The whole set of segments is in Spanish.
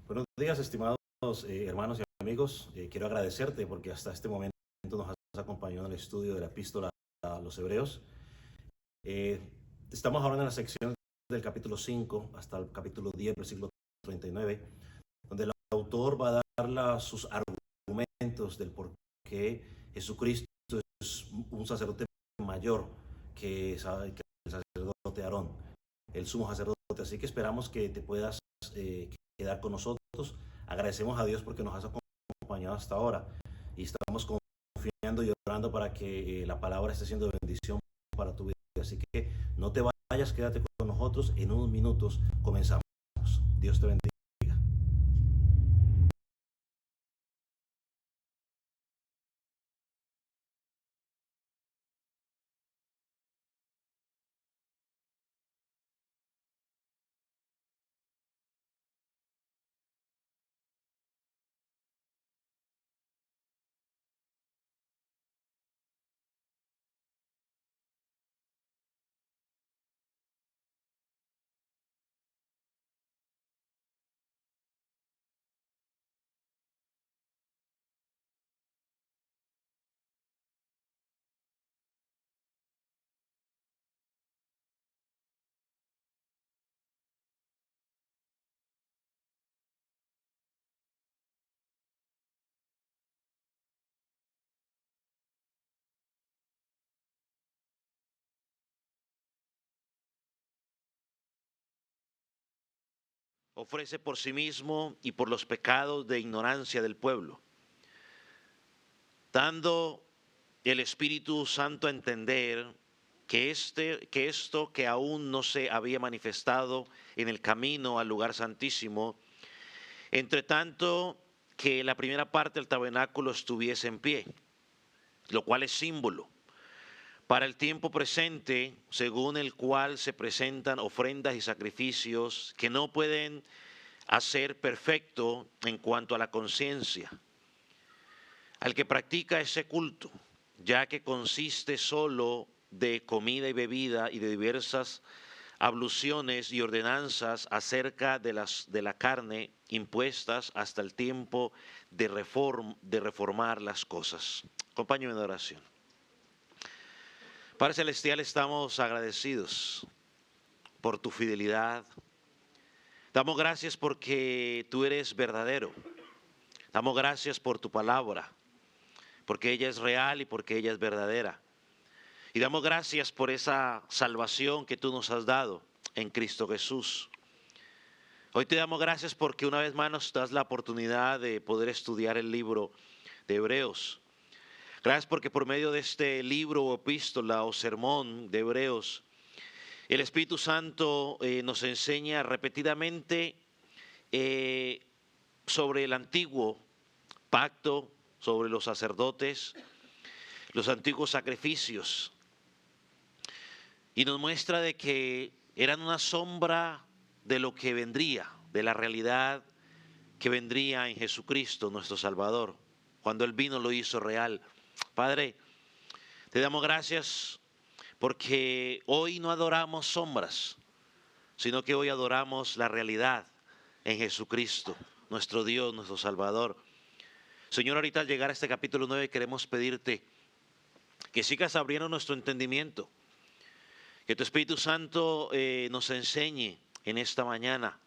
Buenos días, estimados hermanos y amigos. Quiero agradecerte porque hasta este momento nos has acompañado en el estudio de la epístola a los Hebreos. Eh, Estamos ahora en la sección del capítulo 5 hasta el capítulo 10, versículo 39, donde el autor va a dar sus argumentos del por qué Jesucristo es un sacerdote mayor que el sacerdote Aarón, el sumo sacerdote. Así que esperamos que te puedas quedar con nosotros. Agradecemos a Dios porque nos has acompañado hasta ahora y estamos confiando y orando para que la palabra esté siendo de bendición para tu vida. Así que no te vayas, quédate con nosotros. En unos minutos comenzamos. Dios te bendiga. Ofrece por sí mismo y por los pecados de ignorancia del pueblo, dando el Espíritu Santo a entender que esto que aún no se había manifestado en el camino al lugar santísimo, entre tanto que la primera parte del tabernáculo estuviese en pie, lo cual es símbolo para el tiempo presente, según el cual se presentan ofrendas y sacrificios que no pueden hacer perfecto en cuanto a la conciencia al que practica ese culto, ya que consiste solo de comida y bebida y de diversas abluciones y ordenanzas acerca de la carne impuestas hasta el tiempo de reformar las cosas. Acompáñenme en oración. Padre Celestial, estamos agradecidos por tu fidelidad. Damos gracias porque tú eres verdadero. Damos gracias por tu palabra, porque ella es real y porque ella es verdadera. Y damos gracias por esa salvación que tú nos has dado en Cristo Jesús. Hoy te damos gracias porque una vez más nos das la oportunidad de poder estudiar el libro de Hebreos. Gracias porque por medio de este libro o epístola o sermón de Hebreos, el Espíritu Santo nos enseña repetidamente sobre el antiguo pacto, sobre los sacerdotes, los antiguos sacrificios, y nos muestra de que eran una sombra de lo que vendría, de la realidad que vendría en Jesucristo, nuestro Salvador. Cuando Él vino lo hizo real. Padre, te damos gracias porque hoy no adoramos sombras, sino que hoy adoramos la realidad en Jesucristo, nuestro Dios, nuestro Salvador. Señor, ahorita al llegar a este capítulo 9 queremos pedirte que sigas abriendo nuestro entendimiento, que tu Espíritu Santo nos enseñe en esta mañana.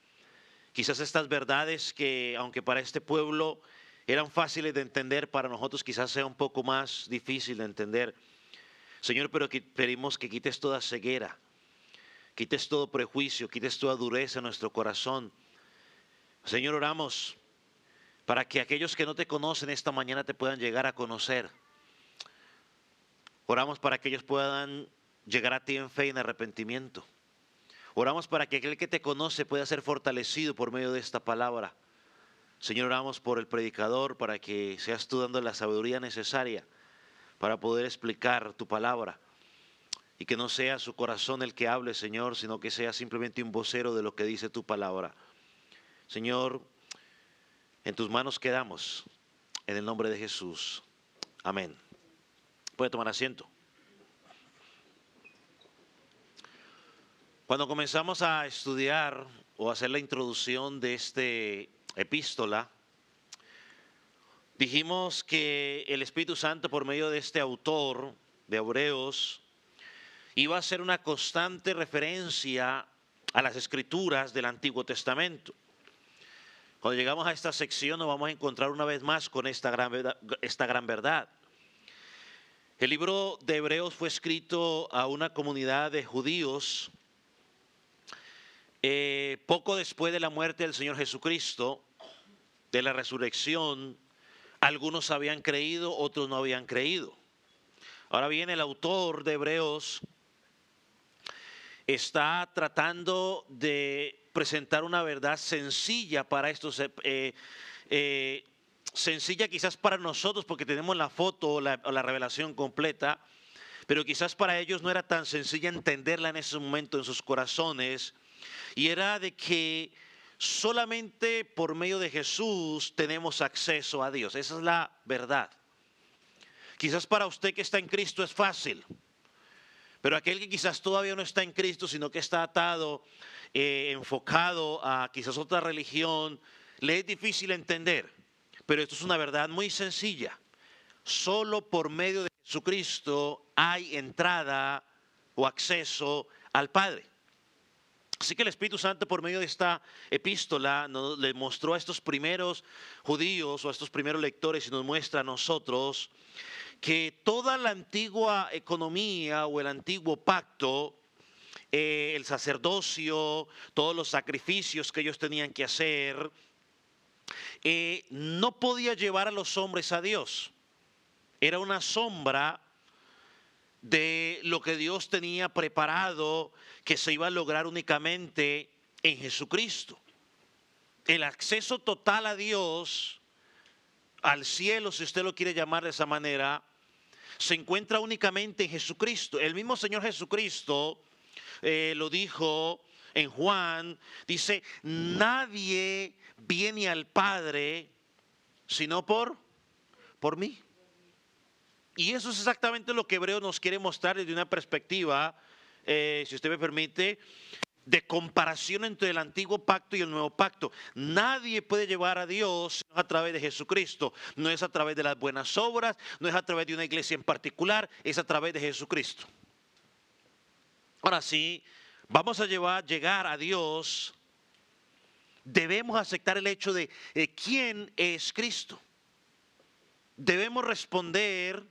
Quizás estas verdades que, aunque para este pueblo eran fáciles de entender, para nosotros quizás sea un poco más difícil de entender. Señor, pero que pedimos que quites toda ceguera, quites todo prejuicio, quites toda dureza en nuestro corazón. Señor, oramos para que aquellos que no te conocen esta mañana te puedan llegar a conocer. Oramos para que ellos puedan llegar a ti en fe y en arrepentimiento. Oramos para que aquel que te conoce pueda ser fortalecido por medio de esta palabra. Señor, oramos por el predicador para que seas tú dando la sabiduría necesaria para poder explicar tu palabra y que no sea su corazón el que hable, Señor, sino que sea simplemente un vocero de lo que dice tu palabra. Señor, en tus manos quedamos, en el nombre de Jesús. Amén. Puede tomar asiento. Cuando comenzamos a estudiar o hacer la introducción de este epístola, dijimos que el Espíritu Santo, por medio de este autor de Hebreos, iba a hacer una constante referencia a las Escrituras del Antiguo Testamento. Cuando llegamos a esta sección nos vamos a encontrar una vez más con esta gran verdad. El libro de Hebreos fue escrito a una comunidad de judíos poco después de la muerte del Señor Jesucristo, de la resurrección. Algunos habían creído, otros no habían creído. Ahora bien, el autor de Hebreos está tratando de presentar una verdad sencilla para estos, sencilla quizás para nosotros porque tenemos la foto o la revelación completa, pero quizás para ellos no era tan sencilla entenderla en ese momento en sus corazones, y era de que solamente por medio de Jesús tenemos acceso a Dios. Esa es la verdad. Quizás para usted que está en Cristo es fácil, pero aquel que quizás todavía no está en Cristo, sino que está atado, enfocado a quizás otra religión, le es difícil entender. Pero esto es una verdad muy sencilla. Solo por medio de Jesucristo hay entrada o acceso al Padre. Así que el Espíritu Santo, por medio de esta epístola, le mostró a estos primeros judíos o a estos primeros lectores y nos muestra a nosotros que toda la antigua economía o el antiguo pacto, el sacerdocio, todos los sacrificios que ellos tenían que hacer, no podía llevar a los hombres a Dios. Era una sombra de lo que Dios tenía preparado, que se iba a lograr únicamente en Jesucristo. El acceso total a Dios, al cielo, si usted lo quiere llamar de esa manera, se encuentra únicamente en Jesucristo. El mismo Señor Jesucristo lo dijo en Juan, dice, nadie viene al Padre sino por mí. Y eso es exactamente lo que Hebreos nos quiere mostrar desde una perspectiva, si usted me permite, de comparación entre el antiguo pacto y el nuevo pacto. Nadie puede llevar a Dios a través de Jesucristo. No es a través de las buenas obras, no es a través de una iglesia en particular, es a través de Jesucristo. Ahora sí, vamos a llegar a Dios, debemos aceptar el hecho de quién es Cristo. Debemos responder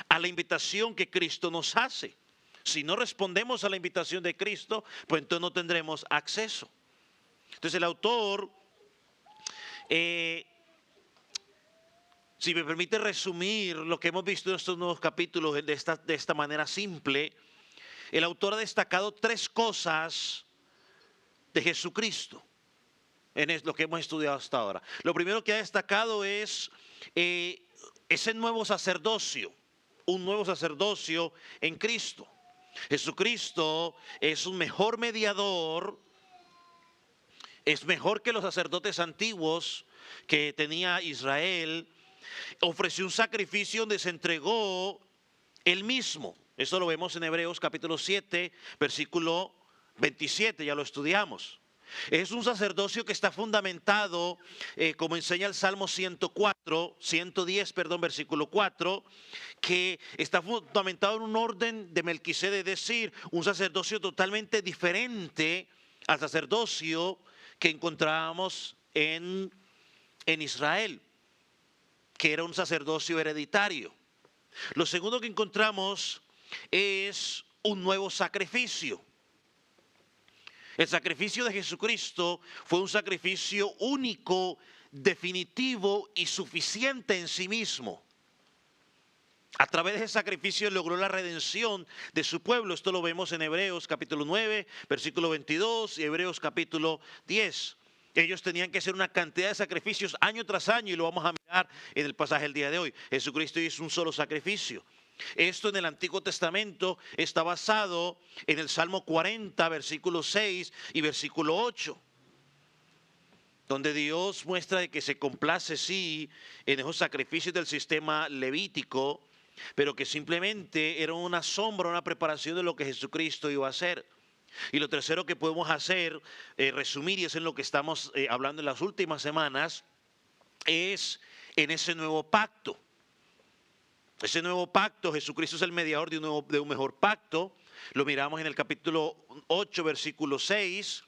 a la invitación que Cristo nos hace. Si no respondemos a la invitación de Cristo, pues entonces no tendremos acceso. Entonces el autor, si me permite resumir lo que hemos visto en estos nuevos capítulos de esta manera simple, el autor ha destacado tres cosas de Jesucristo en lo que hemos estudiado hasta ahora. Lo primero que ha destacado es ese nuevo sacerdocio, un nuevo sacerdocio en Cristo. Jesucristo es un mejor mediador, es mejor que los sacerdotes antiguos que tenía Israel. Ofreció un sacrificio donde se entregó él mismo. Eso lo vemos en Hebreos capítulo 7, versículo 27, ya lo estudiamos. Es un sacerdocio que está fundamentado, como enseña el Salmo 110, versículo 4, que está fundamentado en un orden de Melquisedec, es decir, un sacerdocio totalmente diferente al sacerdocio que encontrábamos en Israel, que era un sacerdocio hereditario. Lo segundo que encontramos es un nuevo sacrificio. El sacrificio de Jesucristo fue un sacrificio único, definitivo y suficiente en sí mismo. A través de ese sacrificio logró la redención de su pueblo. Esto lo vemos en Hebreos capítulo 9, versículo 22 y Hebreos capítulo 10. Ellos tenían que hacer una cantidad de sacrificios año tras año y lo vamos a mirar en el pasaje del día de hoy. Jesucristo hizo un solo sacrificio. Esto en el Antiguo Testamento está basado en el Salmo 40, versículo 6 y versículo 8, donde Dios muestra de que se complace sí en esos sacrificios del sistema levítico, pero que simplemente era una sombra, una preparación de lo que Jesucristo iba a hacer. Y lo tercero que podemos hacer, resumir, y es en lo que estamos hablando en las últimas semanas, es en ese nuevo pacto. Ese nuevo pacto, Jesucristo es el mediador de un mejor pacto. Lo miramos en el capítulo 8, versículo 6.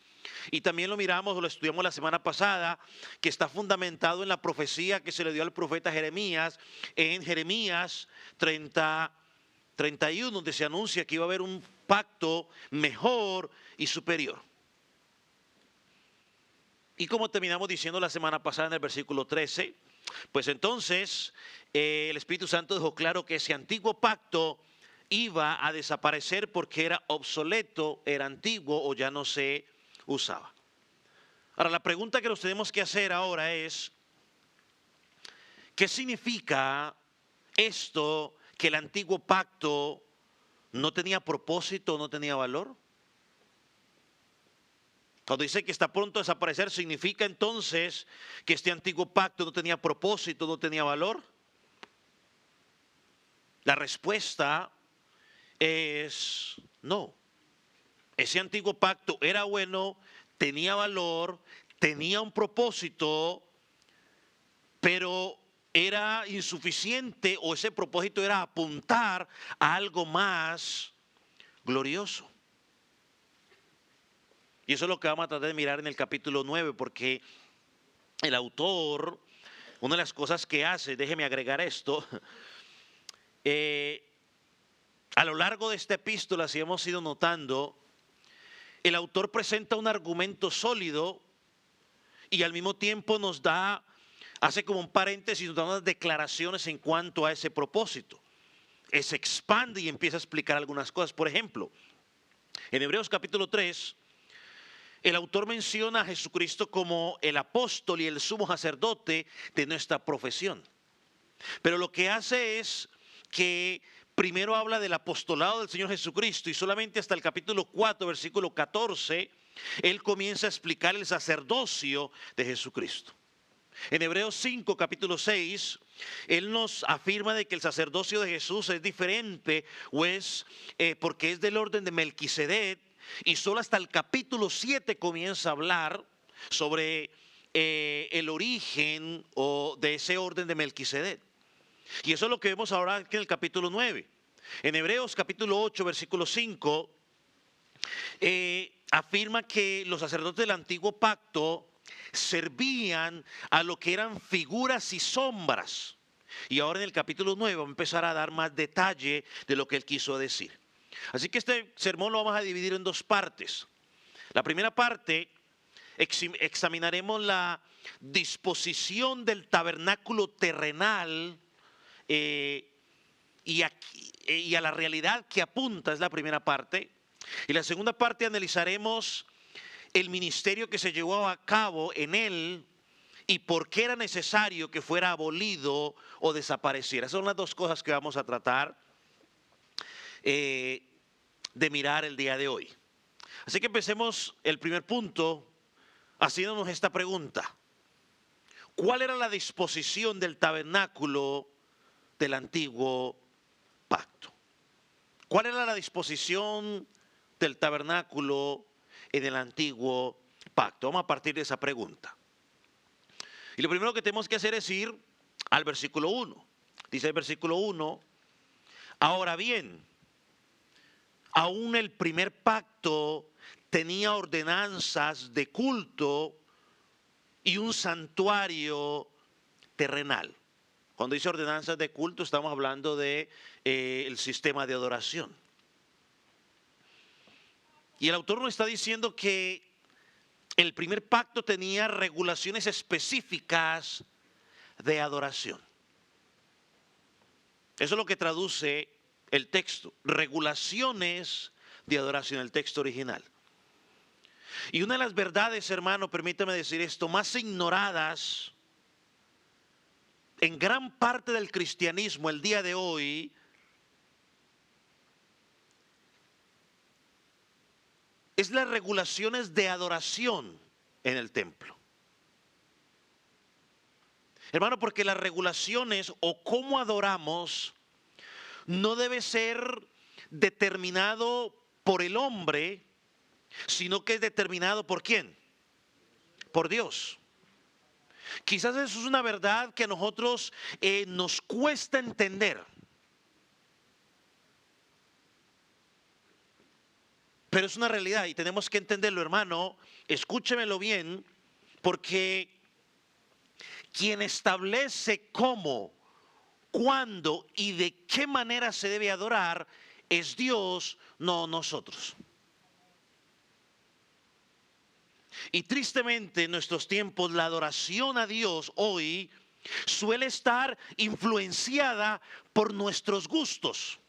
Y también lo miramos o lo estudiamos la semana pasada, que está fundamentado en la profecía que se le dio al profeta Jeremías, en Jeremías 31, donde se anuncia que iba a haber un pacto mejor y superior. Y como terminamos diciendo la semana pasada en el versículo 13, pues entonces el Espíritu Santo dejó claro que ese antiguo pacto iba a desaparecer porque era obsoleto, era antiguo o ya no se usaba. Ahora, la pregunta que nos tenemos que hacer ahora es, ¿qué significa esto que el antiguo pacto no tenía propósito, no tenía valor? Cuando dice que está pronto a desaparecer, ¿significa entonces que este antiguo pacto no tenía propósito, no tenía valor? La respuesta es no. Ese antiguo pacto era bueno, tenía valor, tenía un propósito, pero era insuficiente, o ese propósito era apuntar a algo más glorioso. Y eso es lo que vamos a tratar de mirar en el capítulo 9, porque el autor, una de las cosas que hace, déjeme agregar esto, a lo largo de esta epístola, si hemos ido notando, el autor presenta un argumento sólido y al mismo tiempo hace como un paréntesis, nos da unas declaraciones en cuanto a ese propósito. Se expande y empieza a explicar algunas cosas. Por ejemplo, en Hebreos capítulo 3, el autor menciona a Jesucristo como el apóstol y el sumo sacerdote de nuestra profesión. Pero lo que hace es que primero habla del apostolado del Señor Jesucristo y solamente hasta el capítulo 4, versículo 14, él comienza a explicar el sacerdocio de Jesucristo. En Hebreos 5, capítulo 6, él nos afirma de que el sacerdocio de Jesús es diferente porque es del orden de Melquisedec, y solo hasta el capítulo 7 comienza a hablar sobre el origen de ese orden de Melquisedec. Y eso es lo que vemos ahora aquí en el capítulo 9. En Hebreos capítulo 8, versículo 5, afirma que los sacerdotes del antiguo pacto servían a lo que eran figuras y sombras. Y ahora en el capítulo 9 vamos a empezar a dar más detalle de lo que él quiso decir. Así que este sermón lo vamos a dividir en dos partes. La primera parte, examinaremos la disposición del tabernáculo terrenal y a la realidad que apunta, es la primera parte. Y la segunda parte analizaremos el ministerio que se llevó a cabo en él y por qué era necesario que fuera abolido o desapareciera. Esas son las dos cosas que vamos a tratar de mirar el día de hoy. Así que empecemos el primer punto haciéndonos esta pregunta: ¿cuál era la disposición del tabernáculo del antiguo pacto? ¿Cuál era la disposición del tabernáculo en el antiguo pacto? Vamos a partir de esa pregunta. Y lo primero que tenemos que hacer es ir al versículo 1. Dice el versículo 1: ahora bien, aún el primer pacto tenía ordenanzas de culto y un santuario terrenal. Cuando dice ordenanzas de culto, estamos hablando de el sistema de adoración. Y el autor nos está diciendo que el primer pacto tenía regulaciones específicas de adoración. Eso es lo que traduce el texto, regulaciones de adoración, el texto original. Y una de las verdades, hermano, permítame decir esto, más ignoradas en gran parte del cristianismo el día de hoy, es las regulaciones de adoración en el templo. Hermano, porque las regulaciones o cómo adoramos no debe ser determinado por el hombre, sino que es determinado ¿por quién? Por Dios. Quizás eso es una verdad que a nosotros nos cuesta entender. Pero es una realidad y tenemos que entenderlo, hermano. Escúchemelo bien, porque quien establece cómo, cuándo y de qué manera se debe adorar es Dios, no nosotros. Y tristemente en nuestros tiempos la adoración a Dios hoy suele estar influenciada por nuestros gustos,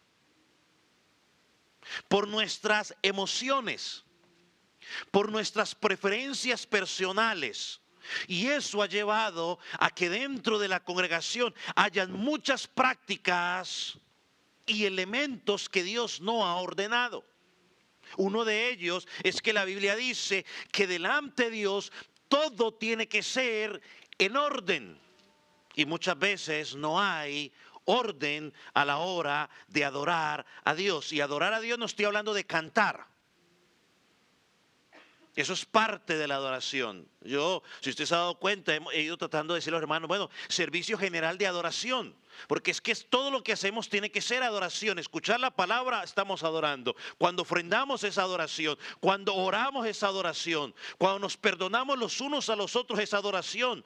por nuestras emociones, por nuestras preferencias personales. Y eso ha llevado a que dentro de la congregación hayan muchas prácticas y elementos que Dios no ha ordenado. Uno de ellos es que la Biblia dice que delante de Dios todo tiene que ser en orden. Y muchas veces no hay orden a la hora de adorar a Dios. Y adorar a Dios no estoy hablando de cantar. Eso es parte de la adoración. Yo, si usted se ha dado cuenta, he ido tratando de decirle a los hermanos, bueno, servicio general de adoración. Porque es que todo lo que hacemos tiene que ser adoración. Escuchar la palabra, estamos adorando. Cuando ofrendamos es adoración. Cuando oramos es adoración. Cuando nos perdonamos los unos a los otros es adoración.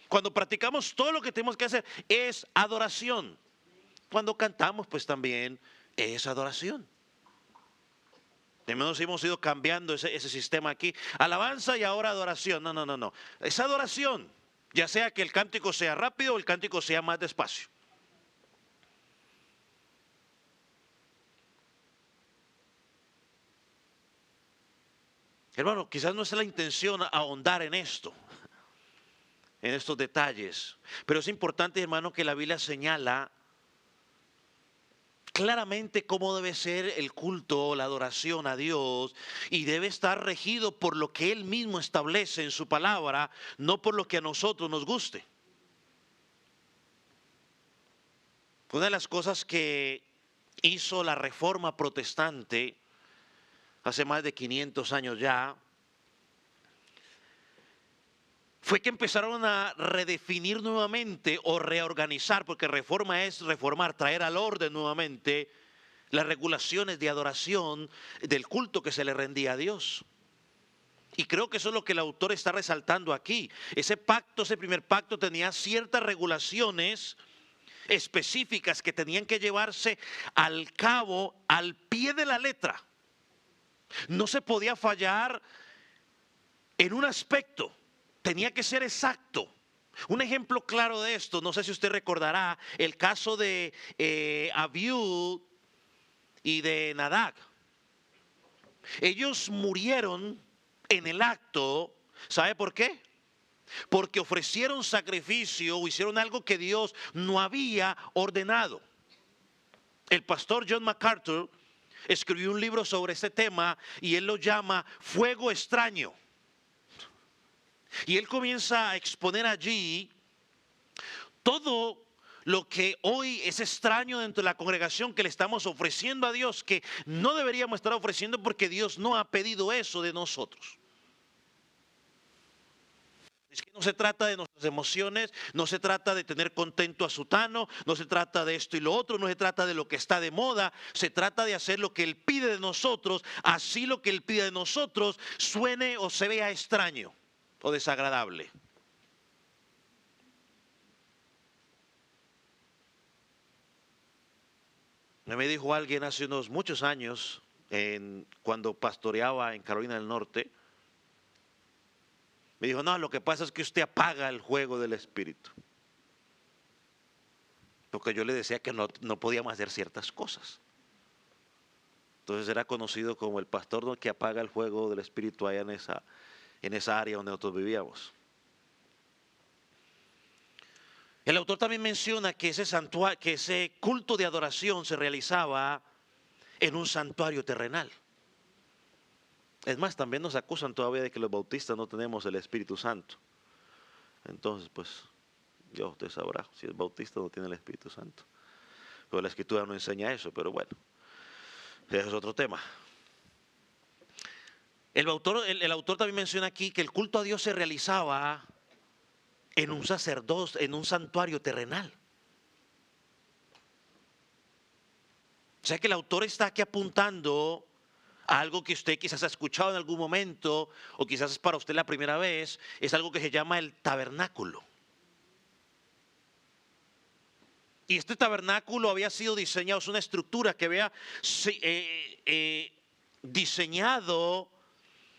Cuando practicamos todo lo que tenemos que hacer es adoración. Cuando cantamos, pues también es adoración. De menos hemos ido cambiando ese sistema aquí. Alabanza y ahora adoración. No. Es adoración. Ya sea que el cántico sea rápido o el cántico sea más despacio. Hermano, quizás no es la intención ahondar en esto, en estos detalles. Pero es importante, hermano, que la Biblia señala claramente cómo debe ser el culto, la adoración a Dios, y debe estar regido por lo que Él mismo establece en su palabra, no por lo que a nosotros nos guste. Una de las cosas que hizo la Reforma Protestante hace más de 500 años ya, fue que empezaron a redefinir nuevamente o reorganizar, porque reforma es reformar, traer al orden nuevamente las regulaciones de adoración del culto que se le rendía a Dios. Y creo que eso es lo que el autor está resaltando aquí. Ese pacto, ese primer pacto tenía ciertas regulaciones específicas que tenían que llevarse al cabo, al pie de la letra. No se podía fallar en un aspecto. Tenía que ser exacto. Un ejemplo claro de esto, no sé si usted recordará el caso de Abiud y de Nadab. Ellos murieron en el acto, ¿sabe por qué? Porque ofrecieron sacrificio o hicieron algo que Dios no había ordenado. El pastor John MacArthur escribió un libro sobre este tema y él lo llama Fuego Extraño. Y él comienza a exponer allí todo lo que hoy es extraño dentro de la congregación que le estamos ofreciendo a Dios, que no deberíamos estar ofreciendo porque Dios no ha pedido eso de nosotros. Es que no se trata de nuestras emociones, no se trata de tener contento a sutano, no se trata de esto y lo otro, no se trata de lo que está de moda, se trata de hacer lo que Él pide de nosotros, así lo que Él pide de nosotros suene o se vea extraño o desagradable. Me dijo alguien hace unos muchos años, cuando pastoreaba en Carolina del Norte, me dijo, no, lo que pasa es que usted apaga el fuego del Espíritu. Porque yo le decía que no podíamos hacer ciertas cosas. Entonces era conocido como el pastor que apaga el fuego del Espíritu allá en esa área donde nosotros vivíamos. El autor también menciona que ese culto de adoración se realizaba en un santuario terrenal. Es más, también nos acusan todavía de que los bautistas no tenemos el Espíritu Santo. Entonces, pues, usted sabrá, si es bautista no tiene el Espíritu Santo. Pero la Escritura no enseña eso, pero bueno, ese es otro tema. El autor también menciona aquí que el culto a Dios se realizaba en un sacerdocio, en un santuario terrenal. O sea que el autor está aquí apuntando a algo que usted quizás ha escuchado en algún momento, o quizás es para usted la primera vez, es algo que se llama el tabernáculo. Y este tabernáculo había sido diseñado, es una estructura que había diseñado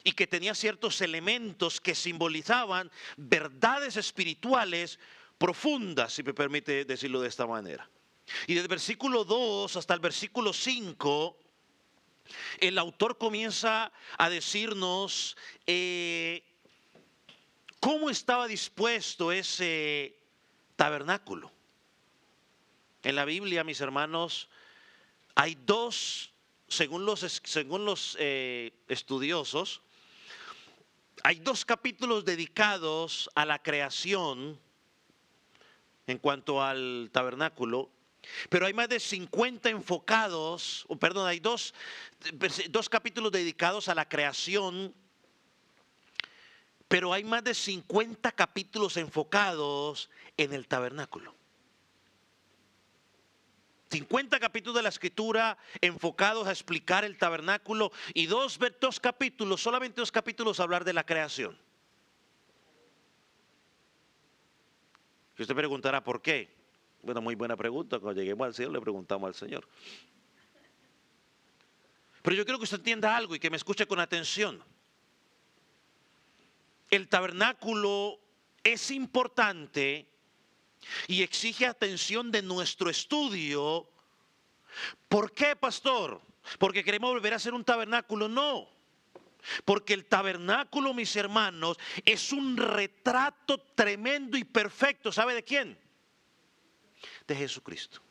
y que tenía ciertos elementos que simbolizaban verdades espirituales profundas, si me permite decirlo de esta manera. Y desde el versículo 2 hasta el versículo 5, el autor comienza a decirnos cómo estaba dispuesto ese tabernáculo. En la Biblia, mis hermanos, hay dos, según los estudiosos, hay dos capítulos dedicados a la creación en cuanto al tabernáculo, pero hay más de 50 enfocados, hay dos capítulos dedicados a la creación, pero hay más de 50 capítulos enfocados en el tabernáculo. 50 capítulos de la Escritura enfocados a explicar el tabernáculo y solamente dos capítulos a hablar de la creación. Y usted preguntará, ¿por qué? Bueno, muy buena pregunta. Cuando lleguemos al cielo le preguntamos al Señor. Pero yo quiero que usted entienda algo y que me escuche con atención. El tabernáculo es importante y exige atención de nuestro estudio. ¿Por qué, pastor? ¿Porque queremos volver a hacer un tabernáculo? No. Porque el tabernáculo, mis hermanos, es un retrato tremendo y perfecto. ¿Sabe de quién? De Jesucristo.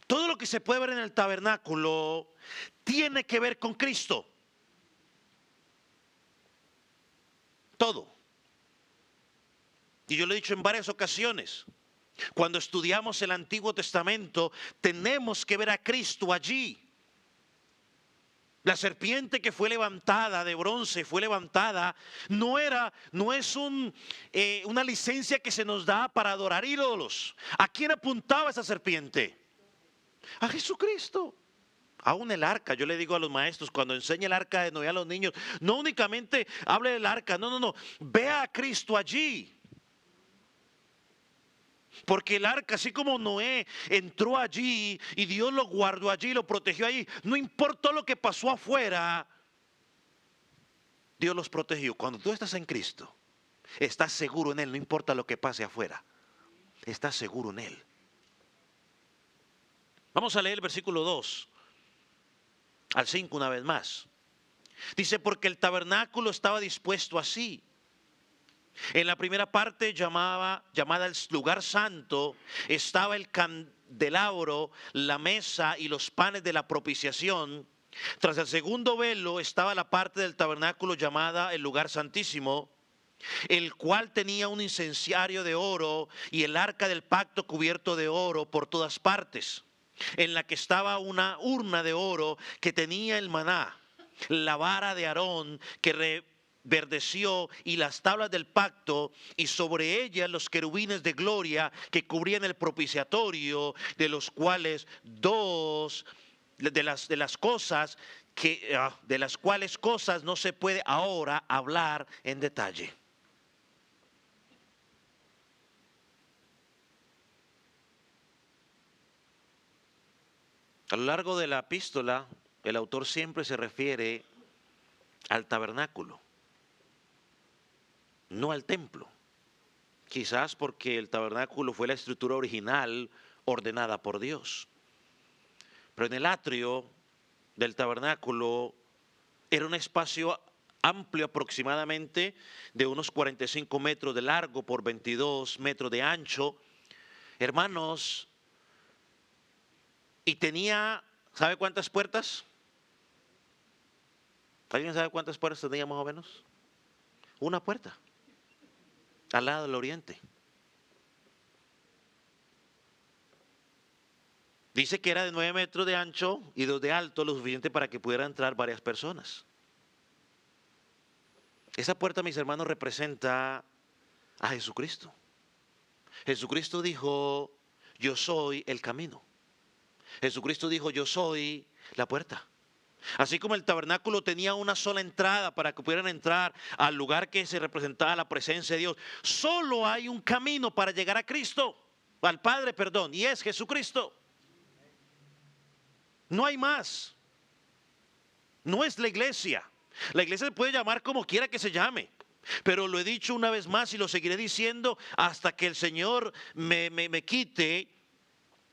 Todo lo que se puede ver en el tabernáculo tiene que ver con Cristo. Todo. Y yo lo he dicho en varias ocasiones. Cuando estudiamos el Antiguo Testamento, tenemos que ver a Cristo allí. La serpiente que fue levantada de bronce, fue levantada, no es una licencia que se nos da para adorar ídolos. ¿A quién apuntaba esa serpiente? A Jesucristo. Aún el arca, yo le digo a los maestros, cuando enseña el arca de Noé a los niños, no únicamente hable del arca, no, vea a Cristo allí. Porque el arca, así como Noé entró allí y Dios lo guardó allí, lo protegió allí, no importó lo que pasó afuera, Dios los protegió. Cuando tú estás en Cristo, estás seguro en Él, no importa lo que pase afuera, estás seguro en Él. Vamos a leer el versículo 2 al 5 una vez más. Dice, porque el tabernáculo estaba dispuesto así. En la primera parte llamada el lugar santo estaba el candelabro, la mesa y los panes de la propiciación. Tras el segundo velo estaba la parte del tabernáculo llamada el lugar santísimo, el cual tenía un incenciario de oro y el arca del pacto cubierto de oro por todas partes, en la que estaba una urna de oro que tenía el maná, la vara de Aarón que reverdeció y las tablas del pacto, y sobre ellas los querubines de gloria que cubrían el propiciatorio, de los cuales de las cuales cosas no se puede ahora hablar en detalle. A lo largo de la epístola, el autor siempre se refiere al tabernáculo, no al templo. Quizás porque el tabernáculo fue la estructura original ordenada por Dios. Pero en el atrio del tabernáculo era un espacio amplio, aproximadamente de unos 45 metros de largo por 22 metros de ancho. Hermanos, y tenía, ¿sabe cuántas puertas? ¿Alguien sabe cuántas puertas tenía más o menos? Una puerta, al lado del oriente. Dice que era de 9 metros de ancho y 2 de alto, lo suficiente para que pudieran entrar varias personas. Esa puerta, mis hermanos, representa a Jesucristo. Jesucristo dijo, yo soy el camino. Jesucristo dijo, yo soy la puerta. Así como el tabernáculo tenía una sola entrada para que pudieran entrar al lugar que se representaba la presencia de Dios, solo hay un camino para llegar a Cristo, al Padre, perdón, y es Jesucristo. No hay más. No es la iglesia. La iglesia se puede llamar como quiera que se llame. Pero lo he dicho una vez más y lo seguiré diciendo hasta que el Señor me quite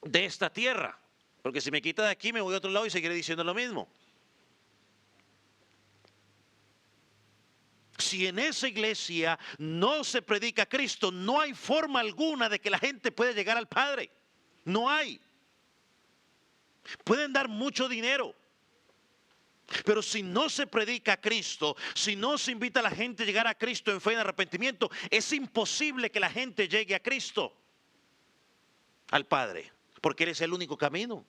de esta tierra. Porque si me quita de aquí me voy a otro lado y seguiré diciendo lo mismo. Si en esa iglesia no se predica a Cristo, no hay forma alguna de que la gente pueda llegar al Padre. No hay. Pueden dar mucho dinero, pero si no se predica a Cristo, si no se invita a la gente a llegar a Cristo en fe y en arrepentimiento, es imposible que la gente llegue a Cristo, al Padre, porque Él es el único camino.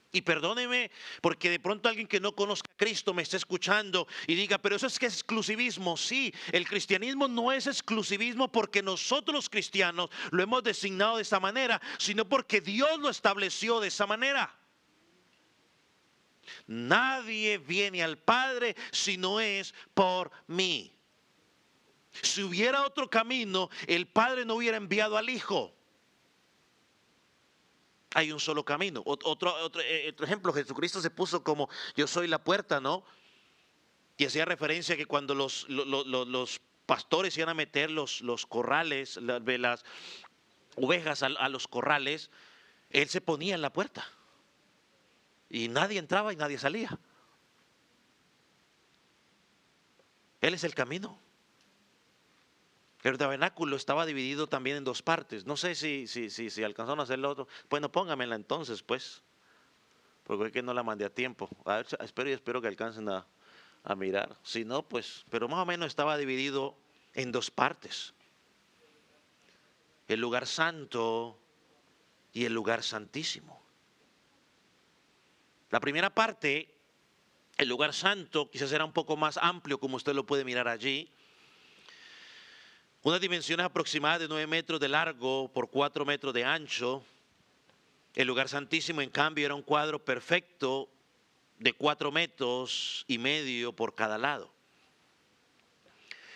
Y perdóneme, porque de pronto alguien que no conozca a Cristo me esté escuchando y diga, pero eso es que es exclusivismo. Sí, el cristianismo no es exclusivismo porque nosotros los cristianos lo hemos designado de esa manera, sino porque Dios lo estableció de esa manera. Nadie viene al Padre si no es por mí. Si hubiera otro camino, el Padre no hubiera enviado al Hijo. Hay un solo camino. Otro ejemplo, Jesucristo se puso como yo soy la puerta, ¿no? Y hacía referencia a que cuando los pastores iban a meter los corrales, las ovejas a los corrales, Él se ponía en la puerta. Y nadie entraba y nadie salía. Él es el camino. El tabernáculo estaba dividido también en dos partes. No sé si alcanzaron a hacerlo otro. Bueno, póngamela entonces, pues. Porque es que no la mandé a tiempo. A ver, espero que alcancen a mirar. Si no, pues, pero más o menos estaba dividido en dos partes. El lugar santo y el lugar santísimo. La primera parte, el lugar santo, quizás era un poco más amplio, como usted lo puede mirar allí. Unas dimensiones aproximadas de 9 metros de largo por 4 metros de ancho. El lugar santísimo, en cambio, era un cuadro perfecto de 4 metros y medio por cada lado.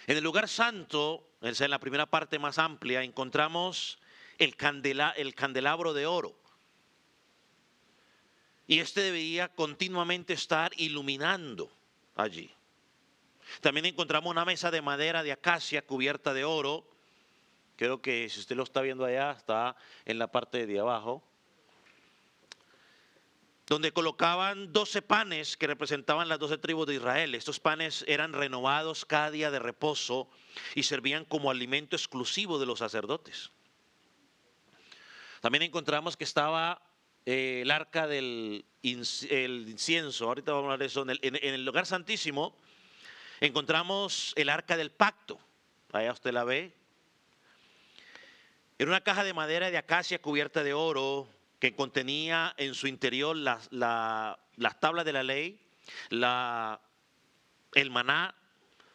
En el lugar santo, en la primera parte más amplia, encontramos el candelabro de oro. Y este debía continuamente estar iluminando allí. También encontramos una mesa de madera de acacia cubierta de oro. Creo que si usted lo está viendo allá, está en la parte de abajo. Donde colocaban 12 panes que representaban las 12 tribus de Israel. Estos panes eran renovados cada día de reposo y servían como alimento exclusivo de los sacerdotes. También encontramos que estaba el arca del incienso. Ahorita vamos a hablar de eso. En el lugar santísimo encontramos el arca del pacto. Allá usted la ve. Era una caja de madera de acacia cubierta de oro que contenía en su interior las tablas de la ley, el maná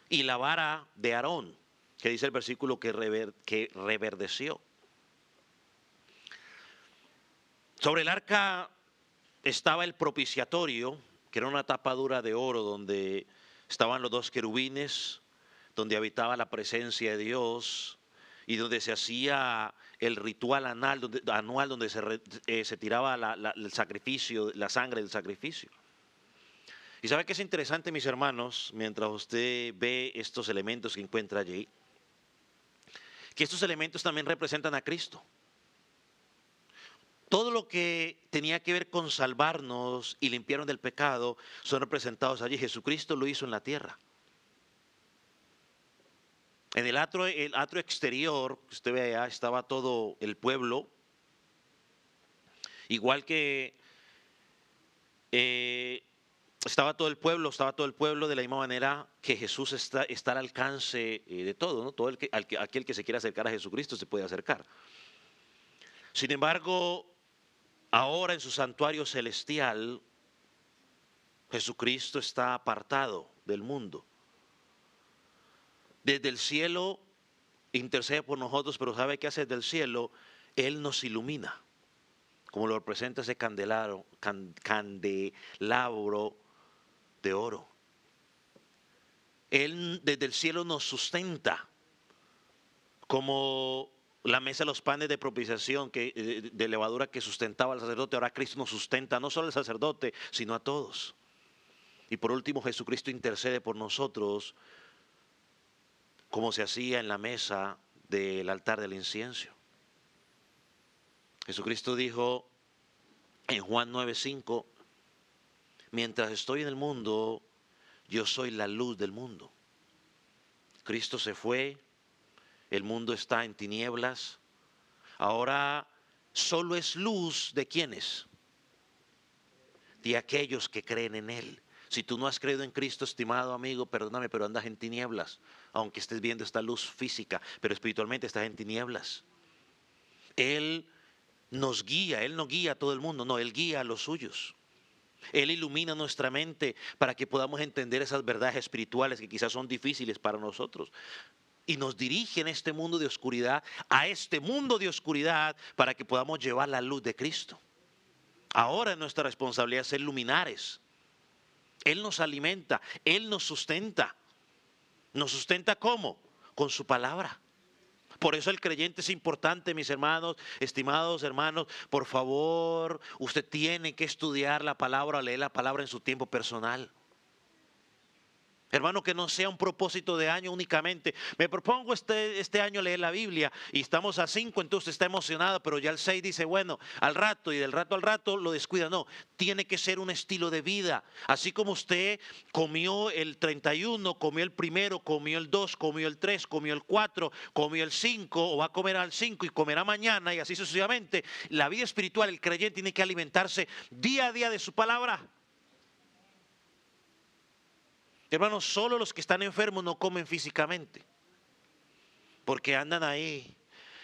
y la vara de Aarón, que dice el versículo que reverdeció. Sobre el arca estaba el propiciatorio, que era una tapadura de oro donde estaban los dos querubines, donde habitaba la presencia de Dios y donde se hacía el ritual anual donde se tiraba el sacrificio, la sangre del sacrificio. Y sabe que es interesante, mis hermanos, mientras usted ve estos elementos que encuentra allí, que estos elementos también representan a Cristo. Todo lo que tenía que ver con salvarnos y limpiarnos del pecado son representados allí. Jesucristo lo hizo en la tierra. En el atrio exterior, que usted ve allá, estaba todo el pueblo, igual que estaba todo el pueblo de la misma manera que Jesús está al alcance de todo, ¿no? Todo aquel que se quiera acercar a Jesucristo se puede acercar. Sin embargo, ahora en su santuario celestial, Jesucristo está apartado del mundo. Desde el cielo intercede por nosotros, pero ¿sabe qué hace desde el cielo? Él nos ilumina, como lo representa ese candelabro de oro. Él desde el cielo nos sustenta, como la mesa de los panes de propiciación de levadura que sustentaba al sacerdote. Ahora Cristo nos sustenta, no solo al sacerdote, sino a todos. Y por último, Jesucristo intercede por nosotros, como se hacía en la mesa del altar del incienso. Jesucristo dijo en Juan 9:5, mientras estoy en el mundo, yo soy la luz del mundo. Cristo se fue, el mundo está en tinieblas. Ahora solo es luz de ¿quiénes? De aquellos que creen en Él. Si tú no has creído en Cristo, estimado amigo, perdóname, pero andas en tinieblas, aunque estés viendo esta luz física, pero espiritualmente estás en tinieblas. Él nos guía, Él no guía a todo el mundo, no, Él guía a los suyos. Él ilumina nuestra mente para que podamos entender esas verdades espirituales que quizás son difíciles para nosotros. Y nos dirige en este mundo de oscuridad, a este mundo de oscuridad, para que podamos llevar la luz de Cristo. Ahora nuestra responsabilidad es ser luminares. Él nos alimenta, Él nos sustenta. ¿Nos sustenta cómo? Con su palabra. Por eso el creyente es importante, mis hermanos, estimados hermanos. Por favor, usted tiene que estudiar la palabra, leer la palabra en su tiempo personal. Hermano, que no sea un propósito de año únicamente. Me propongo este año leer la Biblia y estamos a 5, entonces está emocionado, pero ya el 6 dice, bueno, al rato, y del rato al rato lo descuida. No, tiene que ser un estilo de vida. Así como usted comió el 31, comió el primero, comió el 2, comió el 3, comió el 4, comió el 5, o va a comer al 5 y comerá mañana, y así sucesivamente. La vida espiritual, el creyente tiene que alimentarse día a día de su palabra. Hermanos, solo los que están enfermos no comen físicamente, porque andan ahí.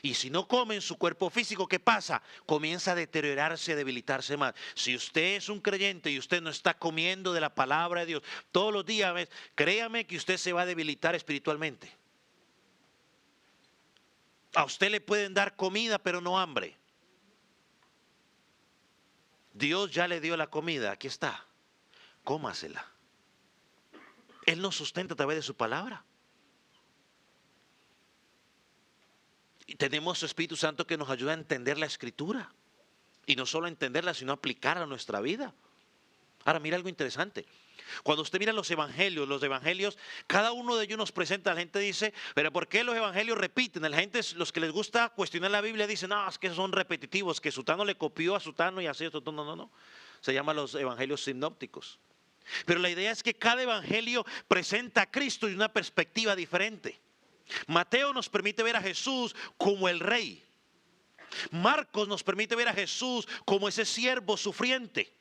Y si no comen, su cuerpo físico, ¿qué pasa? Comienza a deteriorarse, a debilitarse más. Si usted es un creyente y usted no está comiendo de la palabra de Dios todos los días, créame que usted se va a debilitar espiritualmente. A usted le pueden dar comida, pero no hambre. Dios ya le dio la comida, aquí está, cómasela. Él nos sustenta a través de su palabra. Y tenemos su Espíritu Santo que nos ayuda a entender la Escritura. Y no solo a entenderla, sino a aplicarla a nuestra vida. Ahora, mira algo interesante. Cuando usted mira los evangelios, cada uno de ellos nos presenta, la gente dice, pero ¿por qué los evangelios repiten? La gente, los que les gusta cuestionar la Biblia, dicen, no, es que son repetitivos, que Sutano le copió a Sutano y así, no. Se llaman los evangelios sinópticos. Pero la idea es que cada evangelio presenta a Cristo de una perspectiva diferente. Mateo nos permite ver a Jesús como el rey. Marcos nos permite ver a Jesús como ese siervo sufriente.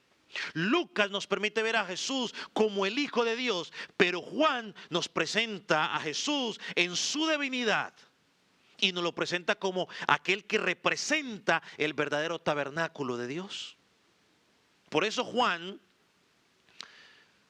Lucas nos permite ver a Jesús como el Hijo de Dios. Pero Juan nos presenta a Jesús en su divinidad y nos lo presenta como aquel que representa el verdadero tabernáculo de Dios. Por eso Juan,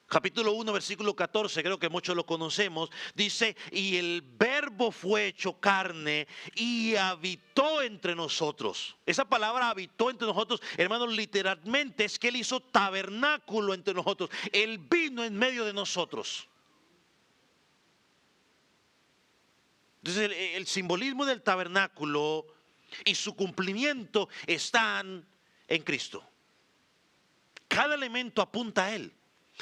capítulo 1, versículo 14, creo que muchos lo conocemos, dice, y el verbo fue hecho carne y habitó entre nosotros. Esa palabra habitó entre nosotros, hermanos, literalmente es que Él hizo tabernáculo entre nosotros. Él vino en medio de nosotros. Entonces el simbolismo del tabernáculo y su cumplimiento están en Cristo. Cada elemento apunta a Él.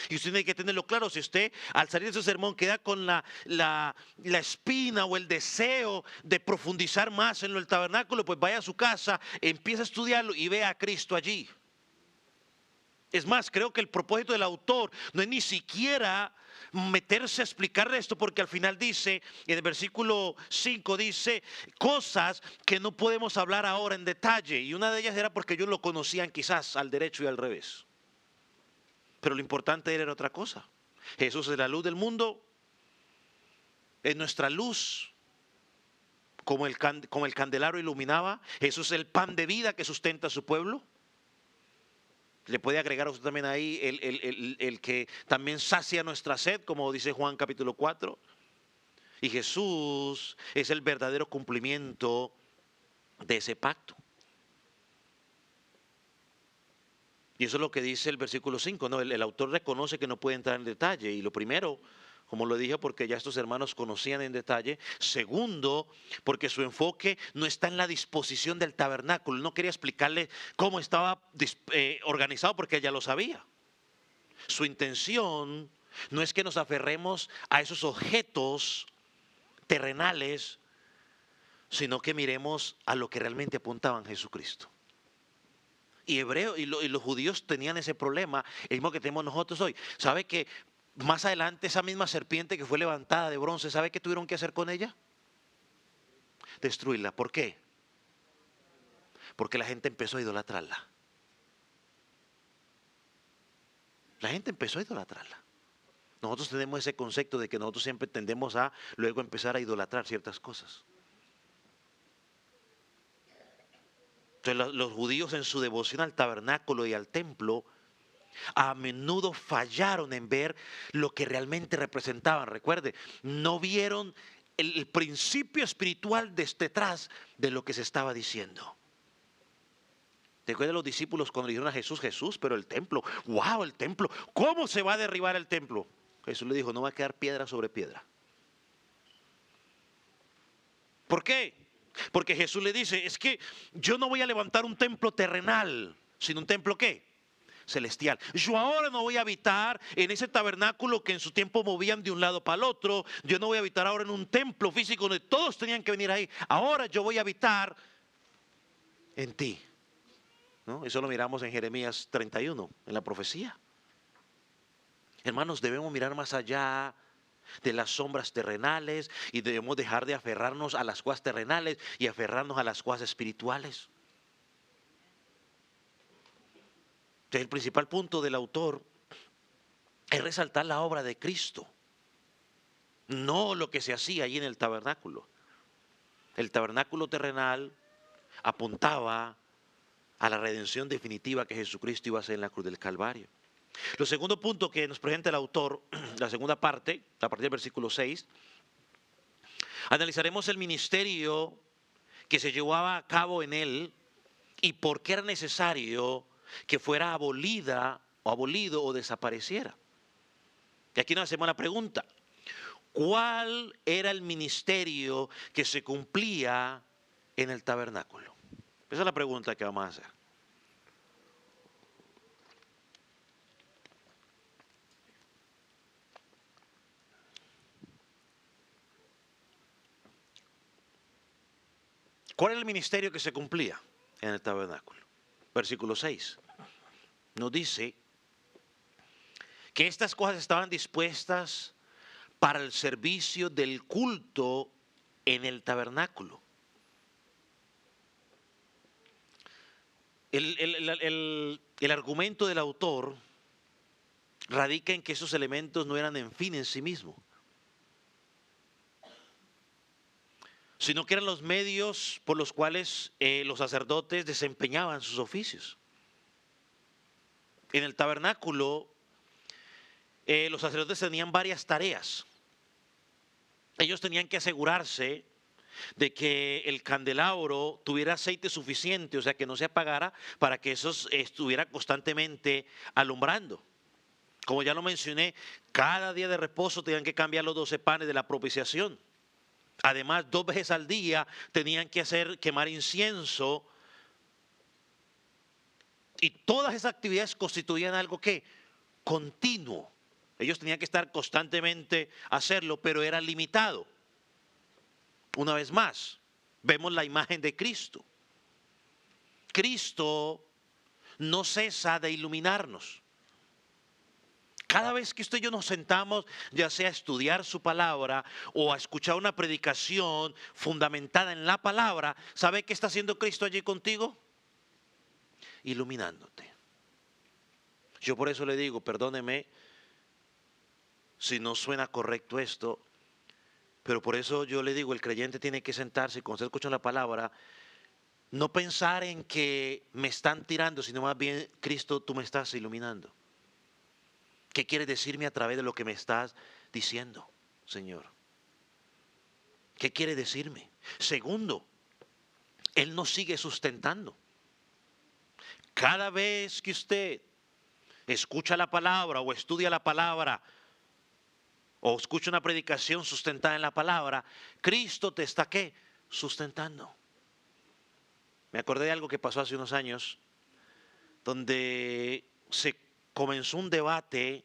Y usted tiene que tenerlo claro. Si usted al salir de su sermón queda con la espina o el deseo de profundizar más en lo del tabernáculo, pues vaya a su casa, empieza a estudiarlo y vea a Cristo allí. Es más, creo que el propósito del autor no es ni siquiera meterse a explicar esto, porque al final dice, en el versículo 5 dice, cosas que no podemos hablar ahora en detalle. Y una de ellas era porque ellos lo conocían quizás al derecho y al revés. Pero lo importante era otra cosa. Jesús es la luz del mundo, es nuestra luz, como el candelabro iluminaba. Jesús es el pan de vida que sustenta a su pueblo. Le puede agregar usted también ahí el que también sacia nuestra sed, como dice Juan capítulo 4. Y Jesús es el verdadero cumplimiento de ese pacto. Y eso es lo que dice el versículo 5, ¿no? El autor reconoce que no puede entrar en detalle. Y lo primero, como lo dije, porque ya estos hermanos conocían en detalle. Segundo, porque su enfoque no está en la disposición del tabernáculo. No quería explicarle cómo estaba organizado porque ella lo sabía. Su intención no es que nos aferremos a esos objetos terrenales, sino que miremos a lo que realmente apuntaban Jesucristo. Y los judíos tenían ese problema, el mismo que tenemos nosotros hoy. ¿Sabe que más adelante esa misma serpiente que fue levantada de bronce, ¿sabe qué tuvieron que hacer con ella? Destruirla. ¿Por qué? Porque la gente empezó a idolatrarla. La gente empezó a idolatrarla. Nosotros tenemos ese concepto de que nosotros siempre tendemos a luego empezar a idolatrar ciertas cosas. Entonces los judíos en su devoción al tabernáculo y al templo a menudo fallaron en ver lo que realmente representaban. Recuerde, no vieron el principio espiritual detrás de lo que se estaba diciendo. Recuerden los discípulos cuando le dijeron a Jesús, Jesús, pero el templo, wow, el templo, ¿cómo se va a derribar el templo? Jesús le dijo, no va a quedar piedra sobre piedra. ¿Por qué? Porque Jesús le dice, es que yo no voy a levantar un templo terrenal, sino un templo ¿qué? Celestial. Yo ahora no voy a habitar en ese tabernáculo que en su tiempo movían de un lado para el otro. Yo no voy a habitar ahora en un templo físico donde todos tenían que venir ahí. Ahora yo voy a habitar en ti. ¿No? Eso lo miramos en Jeremías 31, en la profecía. Hermanos, debemos mirar más allá de las sombras terrenales y debemos dejar de aferrarnos a las cosas terrenales y aferrarnos a las cosas espirituales. Entonces, el principal punto del autor es resaltar la obra de Cristo, no lo que se hacía allí en el tabernáculo. El tabernáculo terrenal apuntaba a la redención definitiva que Jesucristo iba a hacer en la cruz del Calvario. Lo segundo punto que nos presenta el autor, la segunda parte, a partir del versículo 6, analizaremos el ministerio que se llevaba a cabo en él y por qué era necesario que fuera abolida o abolido o desapareciera. Y aquí nos hacemos la pregunta, ¿cuál era el ministerio que se cumplía en el tabernáculo? Esa es la pregunta que vamos a hacer. ¿Cuál era el ministerio que se cumplía en el tabernáculo? Versículo 6 nos dice que estas cosas estaban dispuestas para el servicio del culto en el tabernáculo. El argumento del autor radica en que esos elementos no eran en fin en sí mismos, sino que eran los medios por los cuales los sacerdotes desempeñaban sus oficios. En el tabernáculo, los sacerdotes tenían varias tareas. Ellos tenían que asegurarse de que el candelabro tuviera aceite suficiente, o sea, que no se apagara, para que eso estuviera constantemente alumbrando. Como ya lo mencioné, cada día de reposo tenían que cambiar los 12 panes de la propiciación. Además, 2 veces al día tenían que quemar incienso. Y todas esas actividades constituían algo que continuo. Ellos tenían que estar constantemente a hacerlo, pero era limitado. Una vez más, vemos la imagen de Cristo. Cristo no cesa de iluminarnos. Cada vez que usted y yo nos sentamos, ya sea a estudiar su palabra o a escuchar una predicación fundamentada en la palabra, ¿sabe qué está haciendo Cristo allí contigo? Iluminándote. Yo por eso le digo, perdóneme si no suena correcto esto, pero por eso yo le digo, el creyente tiene que sentarse y cuando usted escucha la palabra, No pensar en que me están tirando, sino más bien, Cristo, tú me estás iluminando. ¿Qué quieres decirme a través de lo que me estás diciendo, Señor? ¿Qué quiere decirme? Segundo, Él nos sigue sustentando. Cada vez que usted escucha la palabra o estudia la palabra o escucha una predicación sustentada en la palabra, Cristo te está ¿qué? Sustentando. Me acordé de algo que pasó hace unos años, donde se comenzó un debate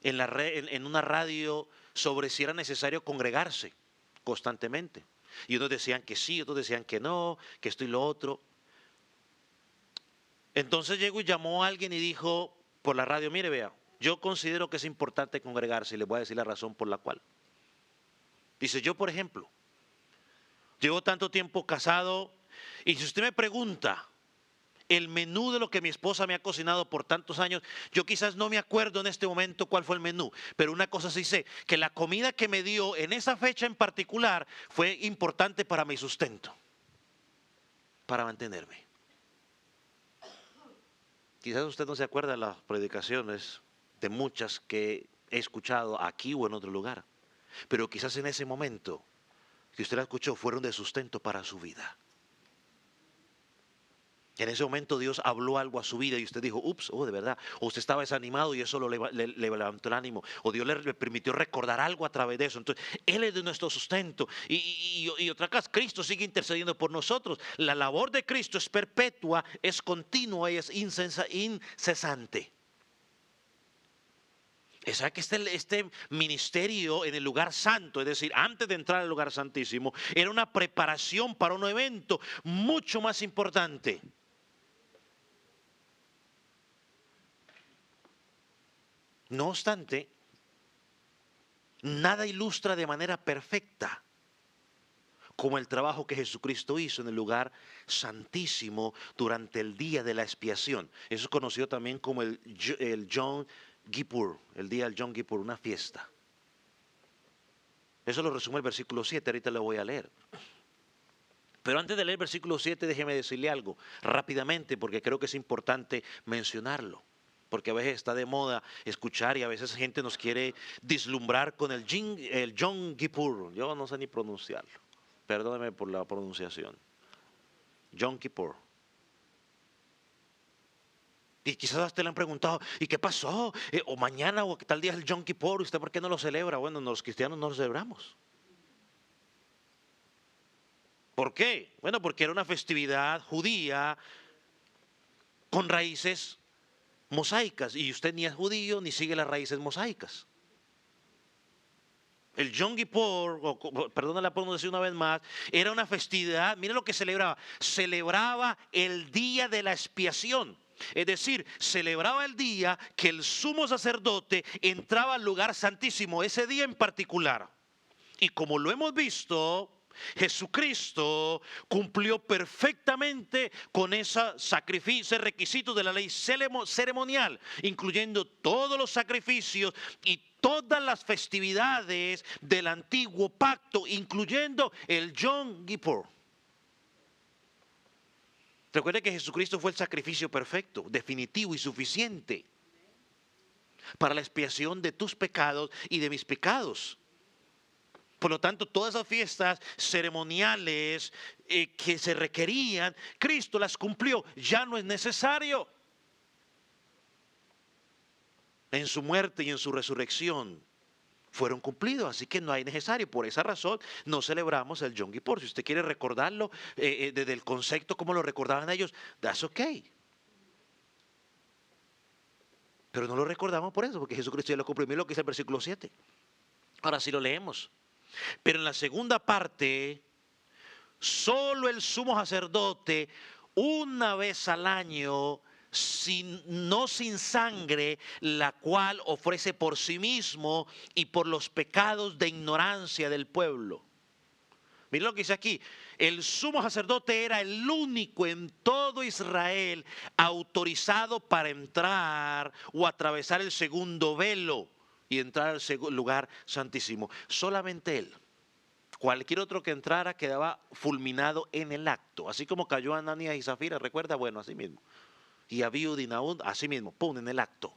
en una radio sobre si era necesario congregarse constantemente. Y unos decían que sí, otros decían que no, que esto y lo otro. Entonces llegó y llamó a alguien y dijo por la radio, mire, vea, yo considero que es importante congregarse y les voy a decir la razón por la cual. Dice, yo por ejemplo, llevo tanto tiempo casado y si usted me pregunta el menú de lo que mi esposa me ha cocinado por tantos años, yo quizás no me acuerdo en este momento cuál fue el menú, pero una cosa sí sé, que la comida que me dio en esa fecha en particular fue importante para mi sustento, para mantenerme. Quizás usted no se acuerda de las predicaciones de muchas que he escuchado aquí o en otro lugar, pero quizás en ese momento que usted la escuchó fueron de sustento para su vida. En ese momento Dios habló algo a su vida y usted dijo, ups, oh, de verdad. O usted estaba desanimado y eso le levantó el ánimo. O Dios le permitió recordar algo a través de eso. Entonces, Él es de nuestro sustento. Y otra cosa, Cristo sigue intercediendo por nosotros. La labor de Cristo es perpetua, es continua y es incesante. ¿Sabe que este ministerio en el lugar santo, es decir, antes de entrar al lugar santísimo, era una preparación para un evento mucho más importante? No obstante, nada ilustra de manera perfecta como el trabajo que Jesucristo hizo en el lugar santísimo durante el día de la expiación. Eso es conocido también como el Yom Kippur, el día del Yom Kippur, una fiesta. Eso lo resume el versículo 7, ahorita lo voy a leer. Pero antes de leer el versículo 7, déjeme decirle algo rápidamente, porque creo que es importante mencionarlo. Porque a veces está de moda escuchar y a veces gente nos quiere deslumbrar con el Yom Kippur. Yo no sé ni pronunciarlo. Perdóneme por la pronunciación. Yom Kippur. Y quizás a usted le han preguntado, ¿y qué pasó? O mañana o tal día es el Yom Kippur, ¿usted por qué no lo celebra? Bueno, los cristianos no lo celebramos. ¿Por qué? Bueno, porque era una festividad judía con raíces mosaicas, y usted ni es judío ni sigue las raíces mosaicas. El Yom Kippur, perdón la pronunciación una vez más, era una festividad, mire lo que celebraba, celebraba el día de la expiación. Es decir, celebraba el día que el sumo sacerdote entraba al lugar santísimo, ese día en particular. Y como lo hemos visto, Jesucristo cumplió perfectamente con esos sacrificios, requisitos de la ley ceremonial, incluyendo todos los sacrificios y todas las festividades del antiguo pacto, incluyendo el Yom Kippur. Recuerde que Jesucristo fue el sacrificio perfecto, definitivo y suficiente para la expiación de tus pecados y de mis pecados. Por lo tanto, todas esas fiestas ceremoniales que se requerían, Cristo las cumplió. Ya no es necesario. En su muerte y en su resurrección fueron cumplidos, así que no hay necesario. Por esa razón no celebramos el Yom Kippur. Si usted quiere recordarlo desde el concepto como lo recordaban ellos, that's okay. Pero no lo recordamos por eso, porque Jesucristo ya lo cumplió. Mira lo que dice el versículo 7. Ahora sí lo leemos. Pero en la segunda parte, solo el sumo sacerdote, una vez al año, no sin sangre, la cual ofrece por sí mismo y por los pecados de ignorancia del pueblo. Miren lo que dice aquí. El sumo sacerdote era el único en todo Israel autorizado para entrar o atravesar el segundo velo y entrar al lugar santísimo. Solamente él. Cualquier otro que entrara quedaba fulminado en el acto. Así como cayó Ananías y Zafira, ¿recuerda? Bueno, así mismo. Y Abiud y Nahum, así mismo, pum, en el acto.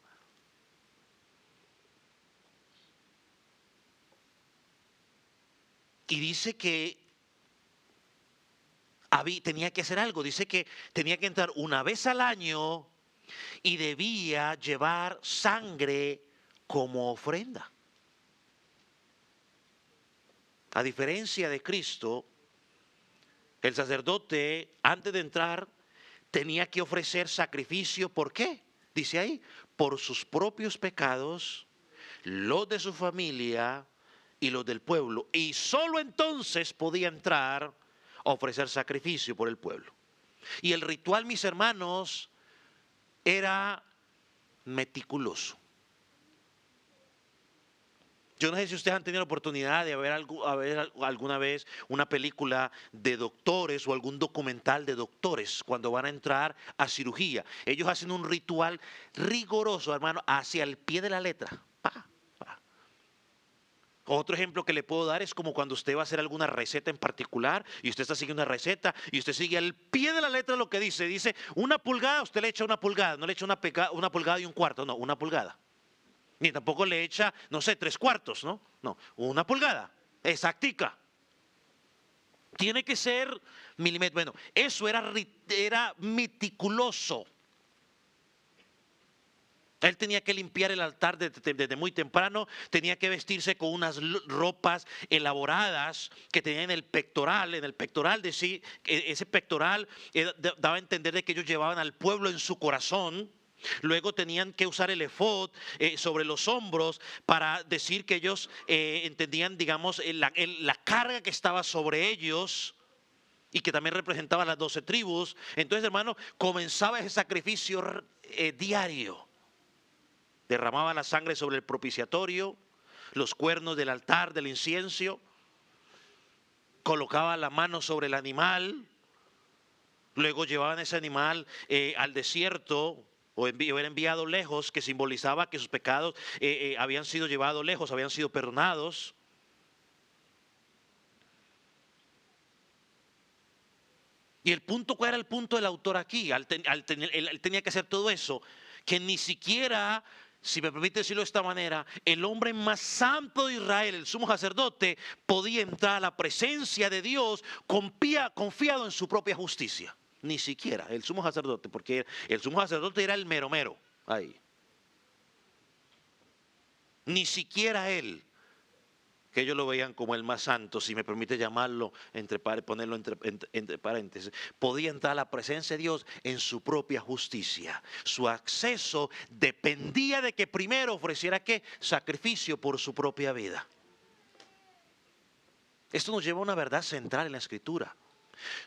Y dice que tenía que hacer algo. Dice que tenía que entrar una vez al año y debía llevar sangre como ofrenda. A diferencia de Cristo, el sacerdote, antes de entrar, tenía que ofrecer sacrificio. ¿Por qué? Dice ahí, por sus propios pecados, los de su familia y los del pueblo. Y solo entonces podía entrar a ofrecer sacrificio por el pueblo. Y el ritual, mis hermanos, era meticuloso. Yo no sé si ustedes han tenido la oportunidad de ver alguna vez una película de doctores o algún documental de doctores cuando van a entrar a cirugía. Ellos hacen un ritual riguroso, hermano, hacia el pie de la letra. Pa, pa. Otro ejemplo que le puedo dar es como cuando usted va a hacer alguna receta en particular y usted está siguiendo una receta y usted sigue al pie de la letra lo que dice. Dice 1 pulgada, usted le echa 1 pulgada, no le echa 1 pulgada y 1/4, no, 1 pulgada. Ni tampoco le echa, no sé, 3/4, ¿no? No, 1 pulgada, exactica. Tiene que ser milímetro. Bueno, eso era meticuloso. Él tenía que limpiar el altar desde muy temprano, tenía que vestirse con unas ropas elaboradas que tenían en el pectoral de sí, ese pectoral daba a entender de que ellos llevaban al pueblo en su corazón. Luego tenían que usar el efod sobre los hombros para decir que ellos entendían, digamos, la carga que estaba sobre ellos y que también representaba las 12 tribus. Entonces, hermano, comenzaba ese sacrificio diario. Derramaba la sangre sobre el propiciatorio, los cuernos del altar del incienso, colocaba la mano sobre el animal, luego llevaban ese animal al desierto, o era enviado lejos, que simbolizaba que sus pecados habían sido llevados lejos, habían sido perdonados. Y el punto, ¿cuál era el punto del autor aquí? Él tenía que hacer todo eso, que ni siquiera, si me permite decirlo de esta manera, el hombre más santo de Israel, el sumo sacerdote, podía entrar a la presencia de Dios confiado en su propia justicia. Ni siquiera el sumo sacerdote, porque el sumo sacerdote era el mero mero ahí. Ni siquiera él, que ellos lo veían como el más santo, si me permite llamarlo, ponerlo entre paréntesis, podía entrar a la presencia de Dios en su propia justicia. Su acceso dependía de que primero ofreciera ¿qué? Sacrificio por su propia vida. Esto nos lleva a una verdad central en la Escritura.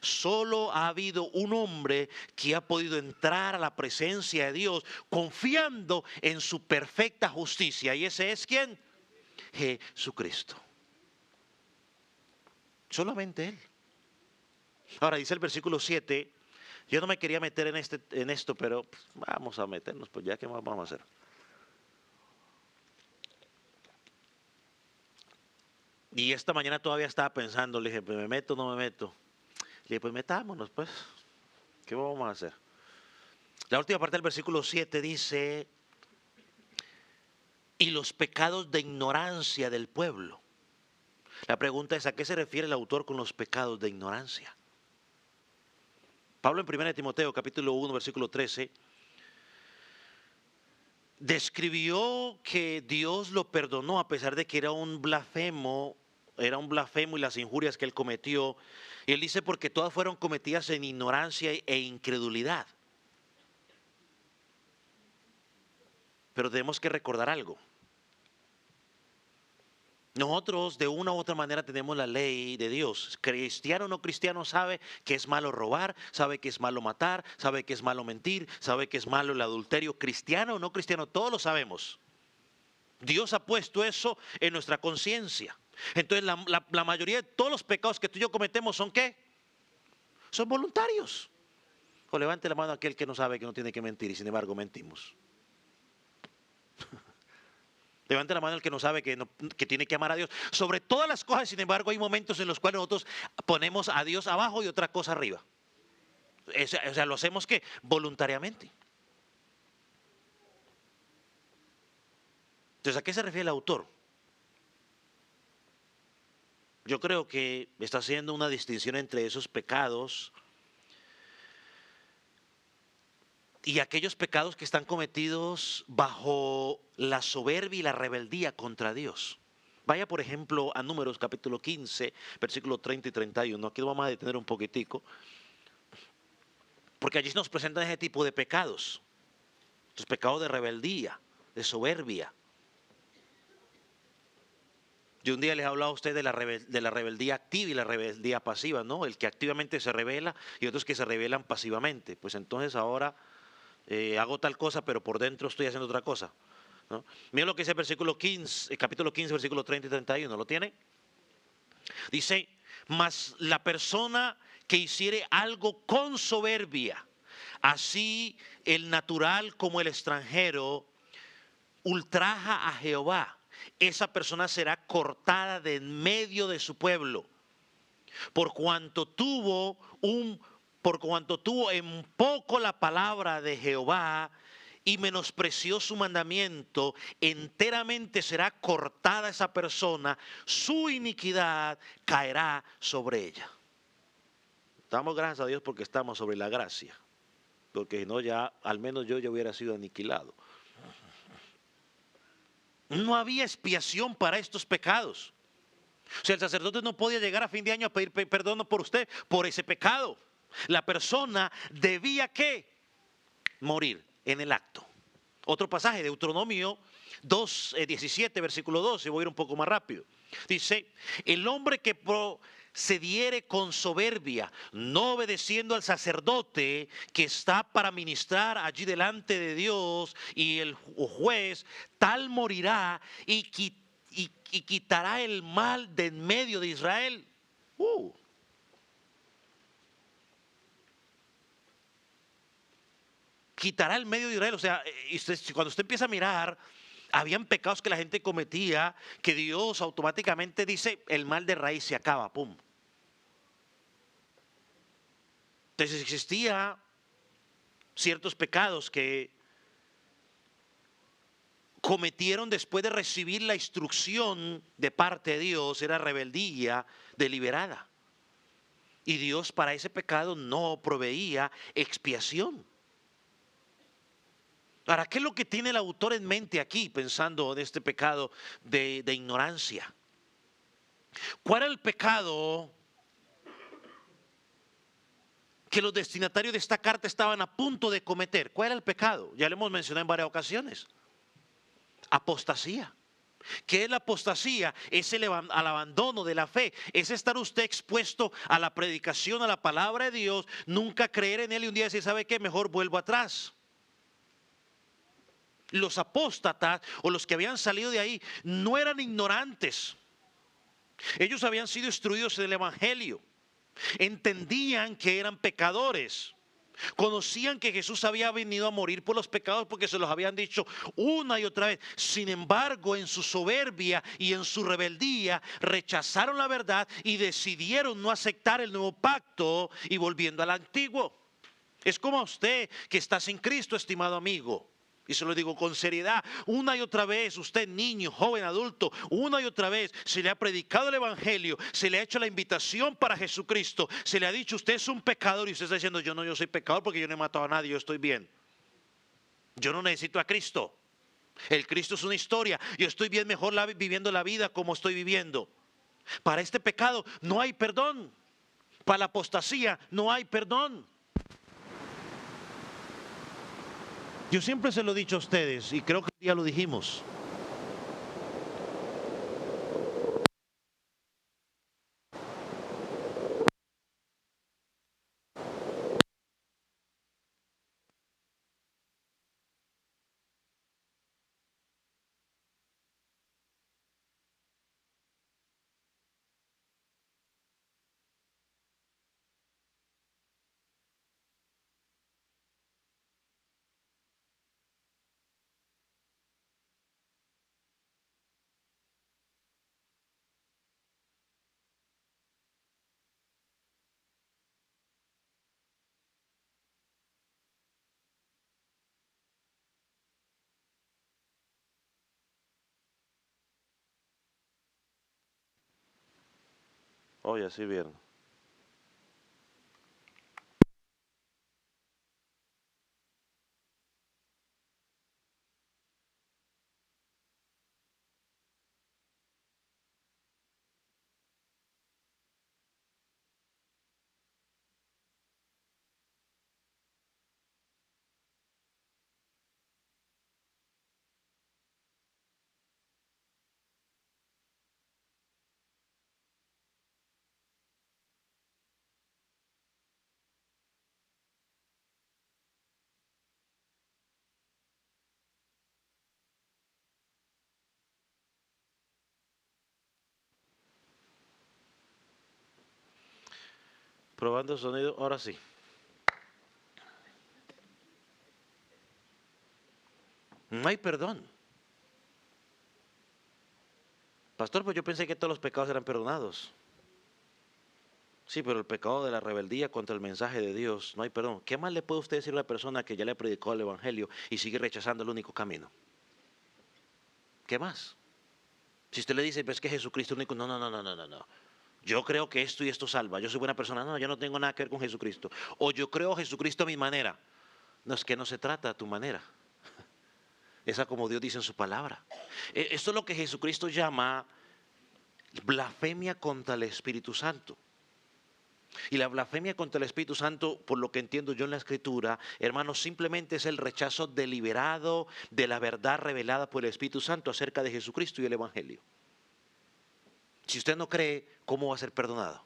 Solo ha habido un hombre que ha podido entrar a la presencia de Dios confiando en su perfecta justicia. ¿Y ese es quién? Jesucristo. Solamente Él. Ahora dice el versículo 7. Yo no me quería meter en esto, pero vamos a meternos, pues ya que vamos a hacer. Y esta mañana todavía estaba pensando, le dije, ¿me meto o no me meto? Le dije, pues metámonos, pues. ¿Qué vamos a hacer? La última parte del versículo 7 dice, y los pecados de ignorancia del pueblo. La pregunta es, ¿a qué se refiere el autor con los pecados de ignorancia? Pablo en 1 Timoteo capítulo 1 versículo 13 describió que Dios lo perdonó a pesar de que era un blasfemo y las injurias que él cometió. Y él dice porque todas fueron cometidas en ignorancia e incredulidad. Pero tenemos que recordar algo. Nosotros de una u otra manera tenemos la ley de Dios. Cristiano o no cristiano sabe que es malo robar, sabe que es malo matar, sabe que es malo mentir, sabe que es malo el adulterio. Cristiano o no cristiano, todos lo sabemos. Dios ha puesto eso en nuestra conciencia. Entonces la mayoría de todos los pecados que tú y yo cometemos son ¿qué? Son voluntarios. O levante la mano aquel que no sabe que no tiene que mentir y sin embargo mentimos. Levante la mano el que no sabe que tiene que amar a Dios. Sobre todas las cosas, sin embargo, hay momentos en los cuales nosotros ponemos a Dios abajo y otra cosa arriba. O sea, lo hacemos que voluntariamente. Entonces, ¿a qué se refiere el autor? Yo creo que está haciendo una distinción entre esos pecados y aquellos pecados que están cometidos bajo la soberbia y la rebeldía contra Dios. Vaya, por ejemplo, a Números capítulo 15, versículo 30 y 31. Aquí vamos a detener un poquitico, porque allí nos presentan ese tipo de pecados. Los pecados de rebeldía, de soberbia. Yo un día les he hablado a ustedes de la rebeldía activa y la rebeldía pasiva, ¿no? El que activamente se rebela y otros que se rebelan pasivamente. Pues entonces ahora hago tal cosa, pero por dentro estoy haciendo otra cosa, ¿no? Mira lo que dice el versículo 15, capítulo 15, versículo 30 y 31. ¿Lo tiene? Dice, mas la persona que hiciere algo con soberbia, así el natural como el extranjero, ultraja a Jehová. Esa persona será cortada de en medio de su pueblo, por cuanto tuvo en poco la palabra de Jehová y menospreció su mandamiento. Enteramente será cortada esa persona, su iniquidad caerá sobre ella. Damos gracias a Dios porque estamos sobre la gracia, porque si no, ya al menos yo ya hubiera sido aniquilado. No había expiación para estos pecados. O sea, el sacerdote no podía llegar a fin de año a pedir perdón por usted, por ese pecado. La persona debía ¿qué? Morir en el acto. Otro pasaje, Deuteronomio 2:17, versículo 12, voy a ir un poco más rápido. Dice, el hombre que procediere con soberbia, no obedeciendo al sacerdote que está para ministrar allí delante de Dios y el juez, tal morirá y quitará el mal de en medio de Israel. Quitará el medio de Israel. O sea, cuando usted empieza a mirar, habían pecados que la gente cometía que Dios automáticamente dice, el mal de raíz se acaba, pum. Entonces existía ciertos pecados que cometieron después de recibir la instrucción de parte de Dios, era rebeldía deliberada. Y Dios para ese pecado no proveía expiación. Ahora, ¿qué es lo que tiene el autor en mente aquí pensando en este pecado de ignorancia? ¿Cuál era el pecado que los destinatarios de esta carta estaban a punto de cometer? ¿Cuál era el pecado? Ya lo hemos mencionado en varias ocasiones. Apostasía. ¿Qué es la apostasía? Es al abandono de la fe. Es estar usted expuesto a la predicación, a la palabra de Dios, nunca creer en Él y un día decir, ¿sabe qué? Mejor vuelvo atrás. Los apóstatas o los que habían salido de ahí no eran ignorantes. Ellos habían sido instruidos en el Evangelio. Entendían que eran pecadores. Conocían que Jesús había venido a morir por los pecados porque se los habían dicho una y otra vez. Sin embargo, en su soberbia y en su rebeldía, rechazaron la verdad y decidieron no aceptar el nuevo pacto y volviendo al antiguo. Es como a usted que está sin Cristo, estimado amigo. Y se lo digo con seriedad, una y otra vez, usted niño, joven, adulto, una y otra vez se le ha predicado el Evangelio, se le ha hecho la invitación para Jesucristo, se le ha dicho usted es un pecador y usted está diciendo yo soy pecador porque yo no he matado a nadie, yo estoy bien. Yo no necesito a Cristo. El Cristo es una historia, yo estoy bien mejor viviendo la vida como estoy viviendo. Para este pecado no hay perdón, para la apostasía no hay perdón. Yo siempre se lo he dicho a ustedes y creo que ya lo dijimos. Oye, así bien. Probando sonido, ahora sí. No hay perdón. Pastor, pues yo pensé que todos los pecados eran perdonados. Sí, pero el pecado de la rebeldía contra el mensaje de Dios, no hay perdón. ¿Qué más le puede usted decir a una persona que ya le predicó el Evangelio y sigue rechazando el único camino? ¿Qué más? Si usted le dice, pues que Jesucristo es único, no, no, no, no, no, no, no. Yo creo que esto y esto salva. Yo soy buena persona. No, yo no tengo nada que ver con Jesucristo. O yo creo Jesucristo a mi manera. No, es que no se trata a tu manera. Esa como Dios dice en su palabra. Esto es lo que Jesucristo llama blasfemia contra el Espíritu Santo. Y la blasfemia contra el Espíritu Santo, por lo que entiendo yo en la Escritura, hermanos, simplemente es el rechazo deliberado de la verdad revelada por el Espíritu Santo acerca de Jesucristo y el Evangelio. Si usted no cree, ¿cómo va a ser perdonado?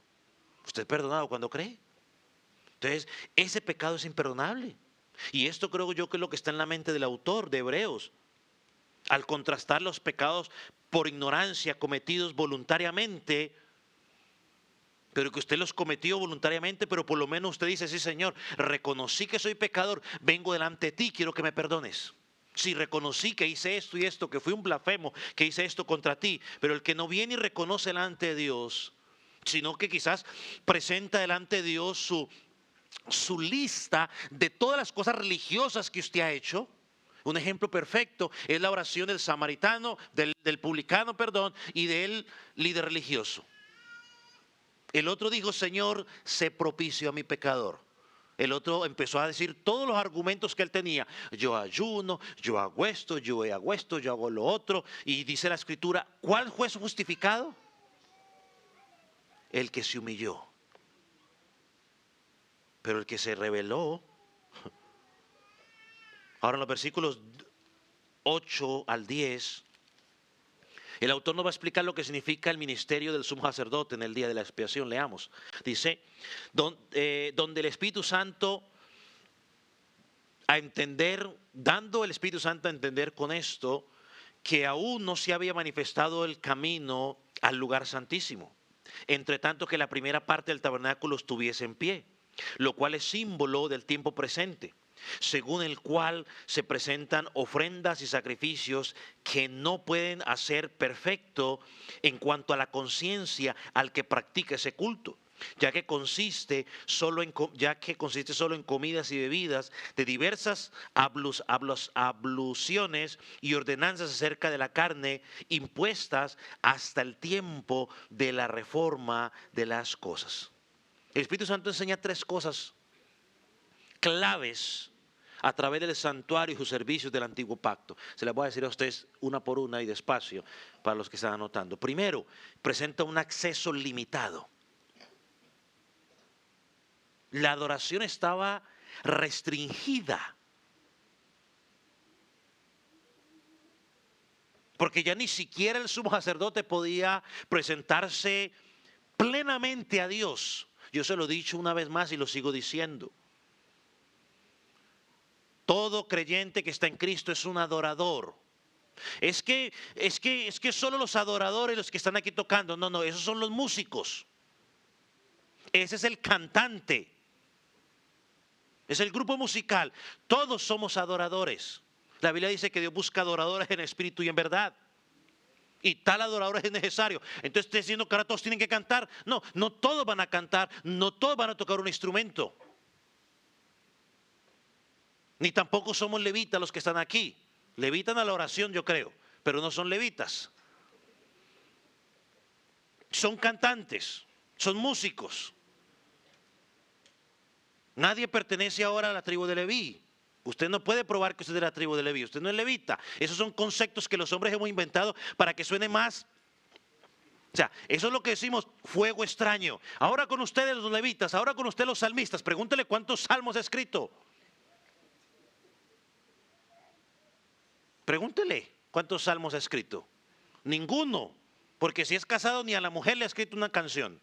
¿Usted es perdonado cuando cree? Entonces, ese pecado es imperdonable. Y esto creo yo que es lo que está en la mente del autor de Hebreos. Al contrastar los pecados por ignorancia cometidos voluntariamente, pero que usted los cometió voluntariamente, pero por lo menos usted dice, sí Señor, reconocí que soy pecador, vengo delante de ti, quiero que me perdones. Sí, reconocí que hice esto y esto, que fui un blasfemo, que hice esto contra ti, pero el que no viene y reconoce delante de Dios, sino que quizás presenta delante de Dios su lista de todas las cosas religiosas que usted ha hecho. Un ejemplo perfecto es la oración del samaritano, del publicano, perdón, y del líder religioso. El otro dijo, Señor, sé propicio a mi pecador. El otro empezó a decir todos los argumentos que él tenía. Yo ayuno, yo hago esto, yo hago esto, yo hago lo otro. Y dice la Escritura, ¿cuál fue su justificado? El que se humilló. Pero el que se rebeló. Ahora en los versículos 8 al 10, el autor nos va a explicar lo que significa el ministerio del sumo sacerdote en el día de la expiación. Leamos. Dice, donde el Espíritu Santo a entender, dando el Espíritu Santo a entender con esto, que aún no se había manifestado el camino al lugar santísimo, entre tanto que la primera parte del tabernáculo estuviese en pie, lo cual es símbolo del tiempo presente, según el cual se presentan ofrendas y sacrificios que no pueden hacer perfecto en cuanto a la conciencia al que practica ese culto, ya que consiste solo en comidas y bebidas de diversas abluciones y ordenanzas acerca de la carne impuestas hasta el tiempo de la reforma de las cosas. El Espíritu Santo enseña tres cosas claves a través del santuario y sus servicios del antiguo pacto. Se las voy a decir a ustedes una por una y despacio para los que están anotando. Primero, presenta un acceso limitado. La adoración estaba restringida, porque ya ni siquiera el sumo sacerdote podía presentarse plenamente a Dios. Yo se lo he dicho una vez más y lo sigo diciendo. Todo creyente que está en Cristo es un adorador. Es que solo los adoradores los que están aquí tocando. No, esos son los músicos. Ese es el cantante. Es el grupo musical. Todos somos adoradores. La Biblia dice que Dios busca adoradores en espíritu y en verdad. Y tal adorador es necesario. Entonces está diciendo que ahora todos tienen que cantar. No, no todos van a cantar. No todos van a tocar un instrumento. Ni tampoco somos levitas los que están aquí. Levitan a la oración, yo creo, pero no son levitas. Son cantantes. son músicos. Nadie pertenece ahora a la tribu de Leví. Usted no puede probar que usted es de la tribu de Leví. Usted no es levita. Esos son conceptos que los hombres hemos inventado para que suene más. O sea, eso es lo que decimos fuego extraño. Ahora con ustedes los levitas, ahora con ustedes los salmistas. Pregúntele cuántos salmos ha escrito. Pregúntele cuántos salmos ha escrito. Ninguno. Porque si es casado ni a la mujer le ha escrito una canción.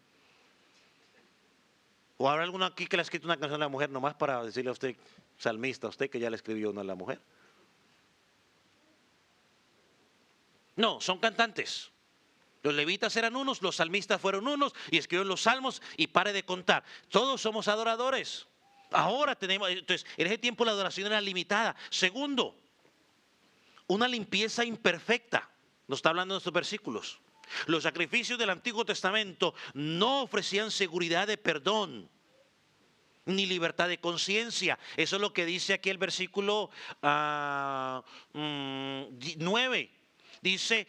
¿O habrá alguno aquí que le ha escrito una canción a la mujer nomás para decirle a usted, salmista, a usted que ya le escribió una a la mujer? No, son cantantes. Los levitas eran unos, los salmistas fueron unos y escribieron los salmos y pare de contar. Todos somos adoradores. Ahora tenemos, entonces, en ese tiempo la adoración era limitada. Segundo, una limpieza imperfecta. Nos está hablando en estos versículos. Los sacrificios del Antiguo Testamento no ofrecían seguridad de perdón ni libertad de conciencia. Eso es lo que dice aquí el versículo 9. Dice,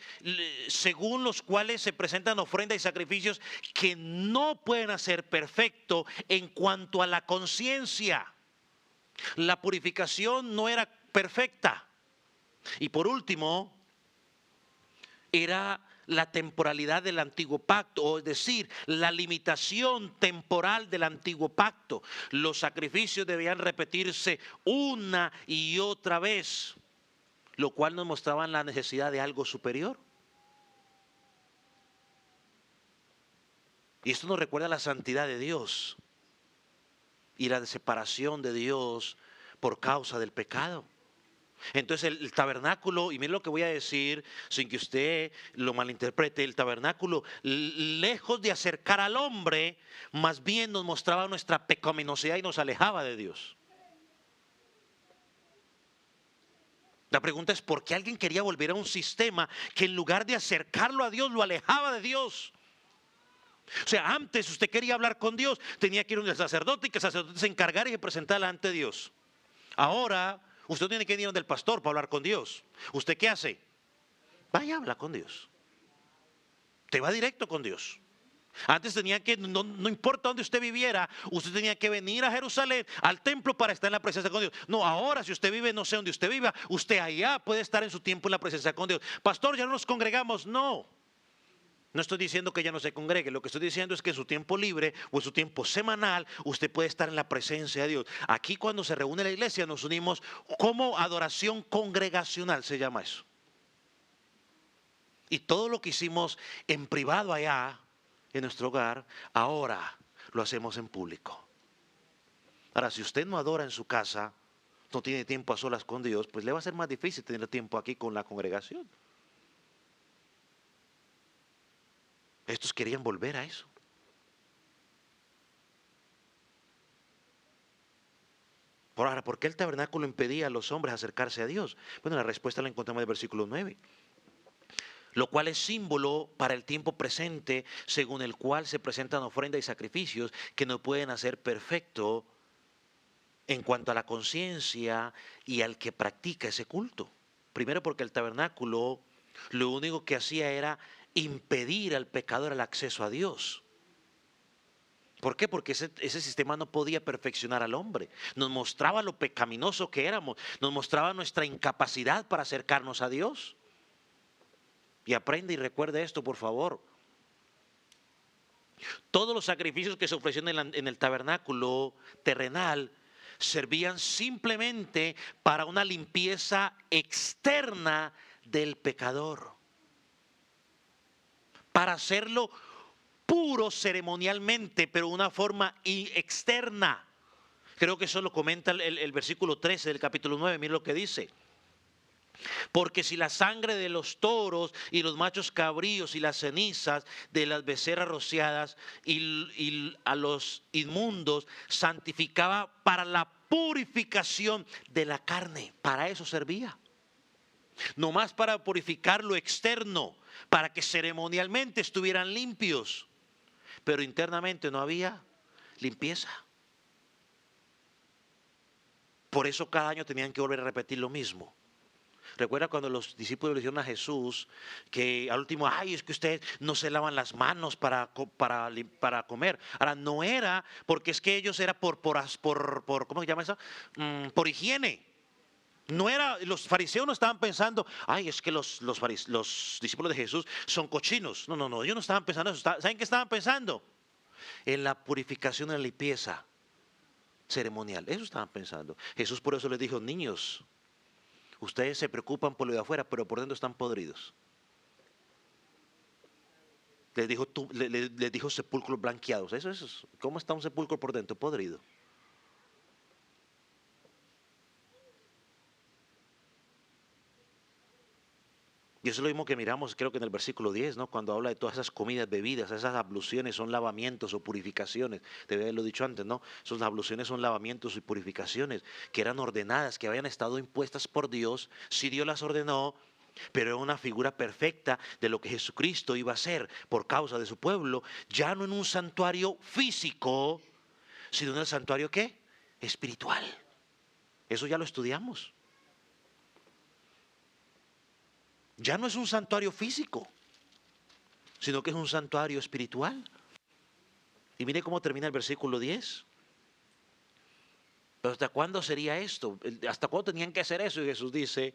según los cuales se presentan ofrendas y sacrificios que no pueden hacer perfecto en cuanto a la conciencia. La purificación no era perfecta. Y por último, era la temporalidad del antiguo pacto, o es decir, la limitación temporal del antiguo pacto. Los sacrificios debían repetirse una y otra vez, lo cual nos mostraba la necesidad de algo superior. Y esto nos recuerda la santidad de Dios y la separación de Dios por causa del pecado. Entonces el tabernáculo, y miren lo que voy a decir sin que usted lo malinterprete, el tabernáculo, lejos de acercar al hombre, más bien nos mostraba nuestra pecaminosidad y nos alejaba de Dios. La pregunta es, ¿por qué alguien quería volver a un sistema que en lugar de acercarlo a Dios, lo alejaba de Dios? O sea, antes usted quería hablar con Dios, tenía que ir a un sacerdote y que el sacerdote se encargara y se presentara ante Dios. Ahora usted tiene que ir donde el pastor para hablar con Dios. ¿Usted qué hace? Vaya, habla con Dios. Te va directo con Dios. Antes tenía que, no importa dónde usted viviera, usted tenía que venir a Jerusalén, al templo, para estar en la presencia con Dios. No, ahora si usted vive, no sé dónde usted viva, usted allá puede estar en su tiempo en la presencia con Dios. Pastor, ya no nos congregamos. No. No estoy diciendo que ya no se congregue, lo que estoy diciendo es que en su tiempo libre o en su tiempo semanal usted puede estar en la presencia de Dios. Aquí cuando se reúne la iglesia nos unimos como adoración congregacional, se llama eso. Y todo lo que hicimos en privado allá, en nuestro hogar, ahora lo hacemos en público. Ahora, si usted no adora en su casa, no tiene tiempo a solas con Dios, pues le va a ser más difícil tener tiempo aquí con la congregación. Estos querían volver a eso. Ahora, ¿por qué el tabernáculo impedía a los hombres acercarse a Dios? Bueno, la respuesta la encontramos en el versículo 9. Lo cual es símbolo para el tiempo presente, según el cual se presentan ofrendas y sacrificios que no pueden hacer perfecto en cuanto a la conciencia y al que practica ese culto. Primero porque el tabernáculo lo único que hacía era impedir al pecador el acceso a Dios. ¿Por qué? Porque ese sistema no podía perfeccionar al hombre. Nos mostraba lo pecaminoso que éramos, nos mostraba nuestra incapacidad para acercarnos a Dios. Y aprende y recuerde esto, por favor. Todos los sacrificios que se ofrecían en el tabernáculo terrenal servían simplemente para una limpieza externa del pecador, para hacerlo puro ceremonialmente, pero de una forma externa. Creo que eso lo comenta el versículo 13 del capítulo 9, mira lo que dice. Porque si la sangre de los toros y los machos cabríos y las cenizas de las becerras rociadas y a los inmundos santificaba para la purificación de la carne, para eso servía. No más para purificar lo externo, para que ceremonialmente estuvieran limpios, pero internamente no había limpieza. Por eso cada año tenían que volver a repetir lo mismo. Recuerda cuando los discípulos le dijeron a Jesús que al último, ay, es que ustedes no se lavan las manos para comer. Ahora, no era porque es que ellos era ¿cómo se llama eso? Por higiene. No era, los fariseos no estaban pensando, ay, es que los discípulos de Jesús son cochinos. No, no, no, ellos no estaban pensando eso. ¿Saben qué estaban pensando? En la purificación, en la limpieza ceremonial. Eso estaban pensando. Jesús por eso les dijo, niños, ustedes se preocupan por lo de afuera, pero por dentro están podridos. Les dijo sepulcros blanqueados. Eso es, ¿cómo está un sepulcro por dentro? Podrido. Y eso es lo mismo que miramos, creo que en el versículo 10, ¿no? Cuando habla de todas esas comidas, bebidas, esas abluciones son lavamientos o purificaciones. Debe haberlo dicho antes, ¿no? Esas abluciones son lavamientos y purificaciones que eran ordenadas, que habían estado impuestas por Dios. Si Dios las ordenó, pero era una figura perfecta de lo que Jesucristo iba a hacer por causa de su pueblo, ya no en un santuario físico, sino en el santuario ¿qué? Espiritual. Eso ya lo estudiamos. Ya no es un santuario físico, sino que es un santuario espiritual. Y mire cómo termina el versículo 10. ¿Pero hasta cuándo sería esto? ¿Hasta cuándo tenían que hacer eso? Y Jesús dice,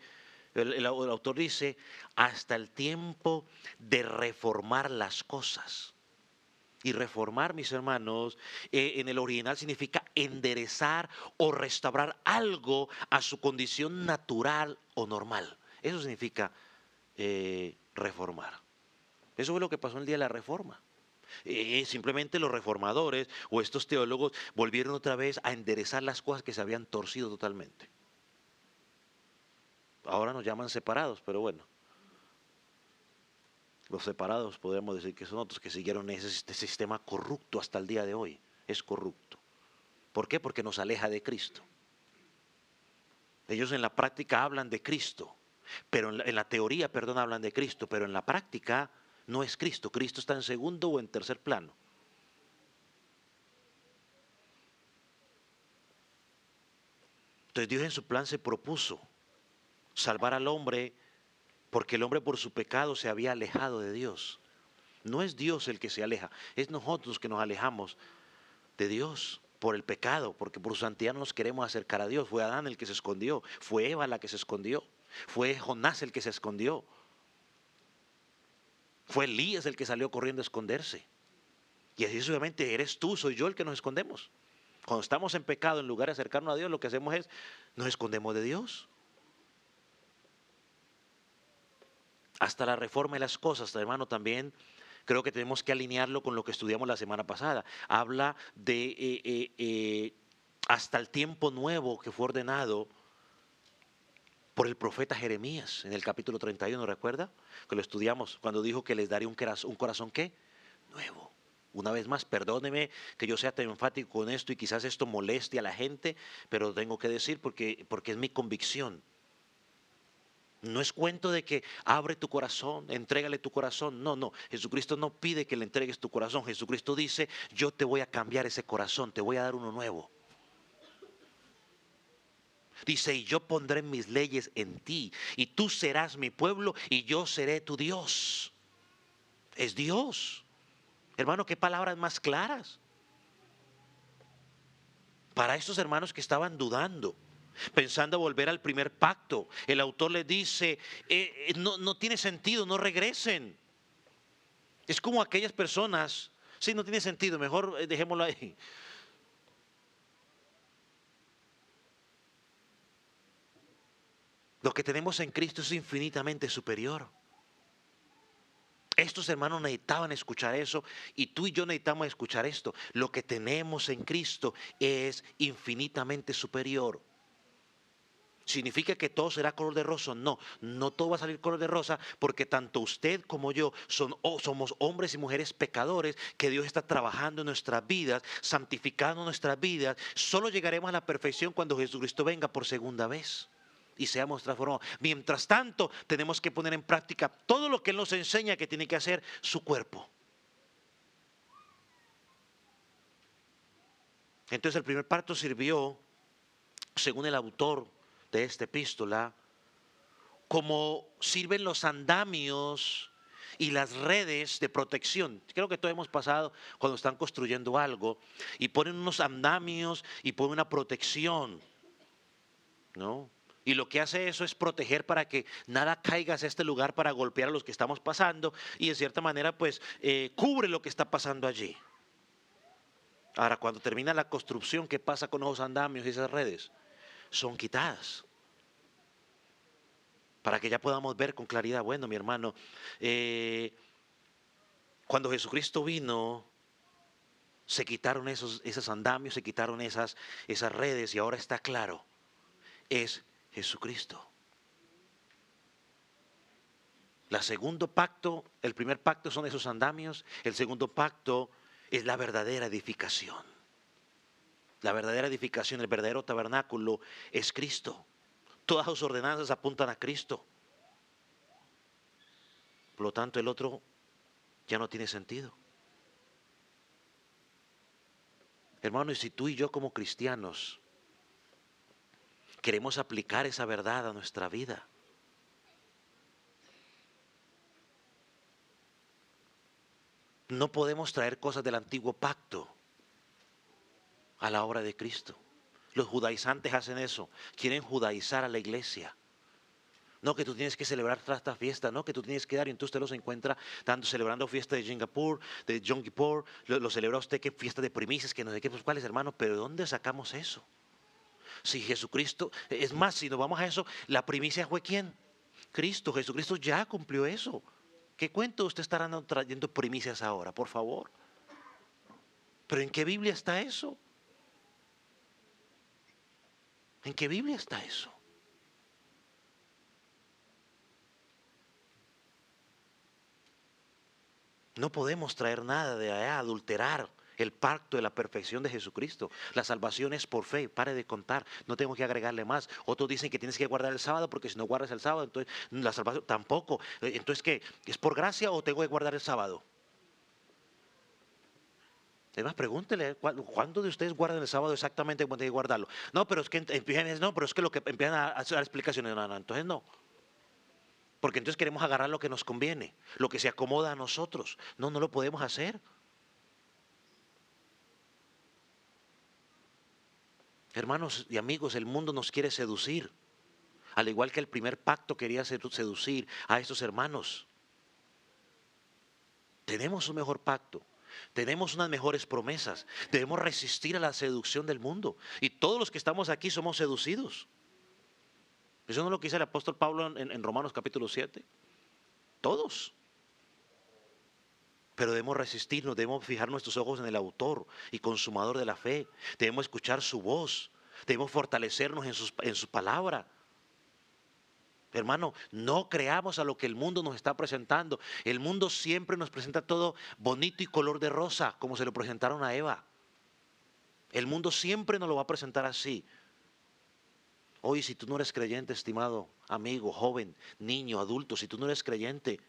el autor dice, hasta el tiempo de reformar las cosas. Y reformar, mis hermanos, en el original significa enderezar o restaurar algo a su condición natural o normal. Eso significa reformar. Eso fue lo que pasó el día de la reforma. Simplemente los reformadores o estos teólogos volvieron otra vez a enderezar las cosas que se habían torcido totalmente. Ahora nos llaman separados, pero bueno. Los separados podemos decir que son otros que siguieron este sistema corrupto hasta el día de hoy. Es corrupto. ¿Por qué? Porque nos aleja de Cristo. Ellos en la práctica hablan de Cristo, pero en la teoría, perdón, hablan de Cristo, pero en la práctica no es Cristo. Cristo está en segundo o en tercer plano. Entonces Dios en su plan se propuso salvar al hombre porque el hombre por su pecado se había alejado de Dios. No es Dios el que se aleja, es nosotros que nos alejamos de Dios por el pecado, porque por su santidad no nos queremos acercar a Dios. Fue Adán el que se escondió, fue Eva la que se escondió, fue Jonás el que se escondió, fue Elías el que salió corriendo a esconderse. Y así sucesivamente eres tú, soy yo el que nos escondemos. Cuando estamos en pecado, en lugar de acercarnos a Dios, lo que hacemos es nos escondemos de Dios. Hasta la reforma de las cosas, hermano, también creo que tenemos que alinearlo con lo que estudiamos la semana pasada. Habla de hasta el tiempo nuevo que fue ordenado por el profeta Jeremías en el capítulo 31, ¿recuerda? Que lo estudiamos cuando dijo que les daría un corazón ¿qué? Nuevo. Una vez más, perdóneme que yo sea tan enfático con esto y quizás esto moleste a la gente, pero tengo que decir porque es mi convicción. No es cuento de que abre tu corazón, entrégale tu corazón. No, no. Jesucristo no pide que le entregues tu corazón. Jesucristo dice, yo te voy a cambiar ese corazón, te voy a dar uno nuevo. Dice, y yo pondré mis leyes en ti, y tú serás mi pueblo, y yo seré tu Dios. Es Dios. Hermano, qué palabras más claras. Para estos hermanos que estaban dudando, pensando volver al primer pacto, el autor les dice, no tiene sentido, no regresen. Es como aquellas personas, sí, no tiene sentido, mejor dejémoslo ahí. Lo que tenemos en Cristo es infinitamente superior. Estos hermanos necesitaban escuchar eso y tú y yo necesitamos escuchar esto. Lo que tenemos en Cristo es infinitamente superior. ¿Significa que todo será color de rosa? No, no todo va a salir color de rosa porque tanto usted como yo somos hombres y mujeres pecadores que Dios está trabajando en nuestras vidas, santificando nuestras vidas. Solo llegaremos a la perfección cuando Jesucristo venga por segunda vez y seamos transformados. Mientras tanto, tenemos que poner en práctica todo lo que Él nos enseña que tiene que hacer su cuerpo. Entonces el primer pacto sirvió, según el autor de esta epístola, como sirven los andamios y las redes de protección. Creo que todos hemos pasado cuando están construyendo algo y ponen unos andamios y ponen una protección, ¿no? Y lo que hace eso es proteger para que nada caiga hacia este lugar para golpear a los que estamos pasando y de cierta manera pues cubre lo que está pasando allí. Ahora, cuando termina la construcción, ¿qué pasa con esos andamios y esas redes? Son quitadas. Para que ya podamos ver con claridad, bueno, mi hermano, cuando Jesucristo vino, se quitaron esos andamios, se quitaron esas redes y ahora está claro, es Jesucristo. El segundo pacto, el primer pacto son esos andamios, el segundo pacto es la verdadera edificación. La verdadera edificación, el verdadero tabernáculo es Cristo. Todas sus ordenanzas apuntan a Cristo. Por lo tanto, el otro ya no tiene sentido. Hermano, y si tú y yo como cristianos queremos aplicar esa verdad a nuestra vida, no podemos traer cosas del antiguo pacto a la obra de Cristo. Los judaizantes hacen eso, quieren judaizar a la iglesia. No, que tú tienes que celebrar esta fiesta, no, que tú tienes que dar, y entonces usted los encuentra celebrando fiesta de Singapur, de Yom Kippur, lo celebra usted que fiesta de primicias, que no sé qué, pues cuáles, hermano, pero ¿de dónde sacamos eso? Si Jesucristo, es más, si nos vamos a eso, la primicia fue ¿quién? Cristo. Jesucristo ya cumplió eso. ¿Qué cuento usted estará trayendo primicias ahora, por favor? ¿Pero en qué Biblia está eso? ¿En qué Biblia está eso? No podemos traer nada de allá, adulterar el pacto de la perfección de Jesucristo. La salvación es por fe, pare de contar, no tengo que agregarle más. Otros dicen que tienes que guardar el sábado porque si no guardas el sábado, entonces la salvación tampoco. Entonces, ¿qué? ¿Es por gracia o tengo que guardar el sábado? Además, pregúntele, ¿cuántos de ustedes guardan el sábado exactamente como tienen que guardarlo? No, pero es que no, pero es que lo que empiezan a hacer explicaciones, no, entonces no. Porque entonces queremos agarrar lo que nos conviene, lo que se acomoda a nosotros. No, no lo podemos hacer. Hermanos y amigos, el mundo nos quiere seducir, al igual que el primer pacto quería seducir a estos hermanos. Tenemos un mejor pacto, tenemos unas mejores promesas, debemos resistir a la seducción del mundo. Y todos los que estamos aquí somos seducidos. ¿Eso no es lo que dice el apóstol Pablo en Romanos capítulo 7? Todos. Pero debemos resistirnos, debemos fijar nuestros ojos en el autor y consumador de la fe. Debemos escuchar su voz, debemos fortalecernos en su palabra. Hermano, no creamos a lo que el mundo nos está presentando. El mundo siempre nos presenta todo bonito y color de rosa, como se lo presentaron a Eva. El mundo siempre nos lo va a presentar así. Hoy, si tú no eres creyente, estimado amigo, joven, niño, adulto, si tú no eres creyente,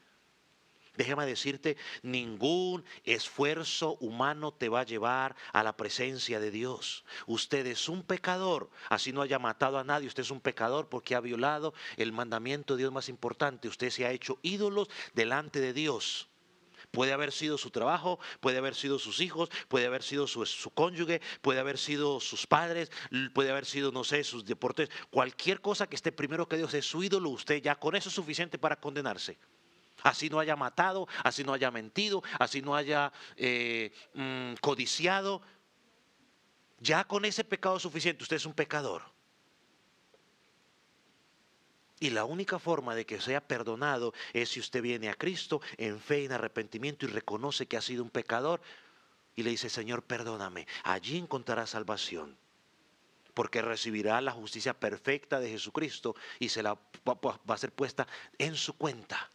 déjame decirte, ningún esfuerzo humano te va a llevar a la presencia de Dios. Usted es un pecador, así no haya matado a nadie, usted es un pecador porque ha violado el mandamiento de Dios más importante. Usted se ha hecho ídolos delante de Dios. Puede haber sido su trabajo, puede haber sido sus hijos, puede haber sido su cónyuge, puede haber sido sus padres, puede haber sido, no sé, sus deportes. Cualquier cosa que esté primero que Dios es su ídolo, usted ya con eso es suficiente para condenarse. Así no haya matado, así no haya mentido, así no haya codiciado. Ya con ese pecado es suficiente, usted es un pecador. Y la única forma de que sea perdonado es si usted viene a Cristo en fe, en arrepentimiento y reconoce que ha sido un pecador y le dice, Señor, perdóname. Allí encontrará salvación, porque recibirá la justicia perfecta de Jesucristo y se la va a ser puesta en su cuenta.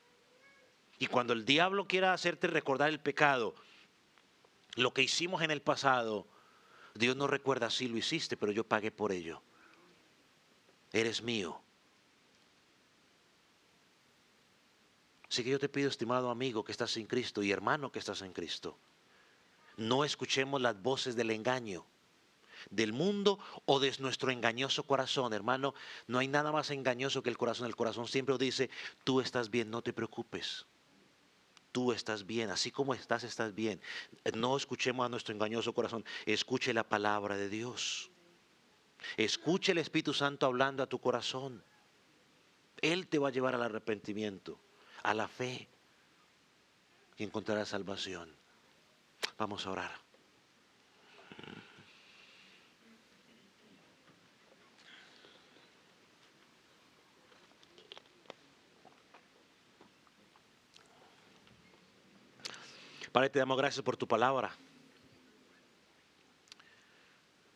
Y cuando el diablo quiera hacerte recordar el pecado, lo que hicimos en el pasado, Dios no recuerda, sí lo hiciste, pero yo pagué por ello. Eres mío. Así que yo te pido, estimado amigo que estás en Cristo y hermano que estás en Cristo, no escuchemos las voces del engaño. del mundo o de nuestro engañoso corazón. Hermano, no hay nada más engañoso que el corazón. El corazón siempre dice, tú estás bien, no te preocupes. Tú estás bien, así como estás, estás bien. No escuchemos a nuestro engañoso corazón, escuche la palabra de Dios. Escuche el Espíritu Santo hablando a tu corazón. Él te va a llevar al arrepentimiento, a la fe, y encontrarás salvación. Vamos a orar. Padre, te damos gracias por tu palabra.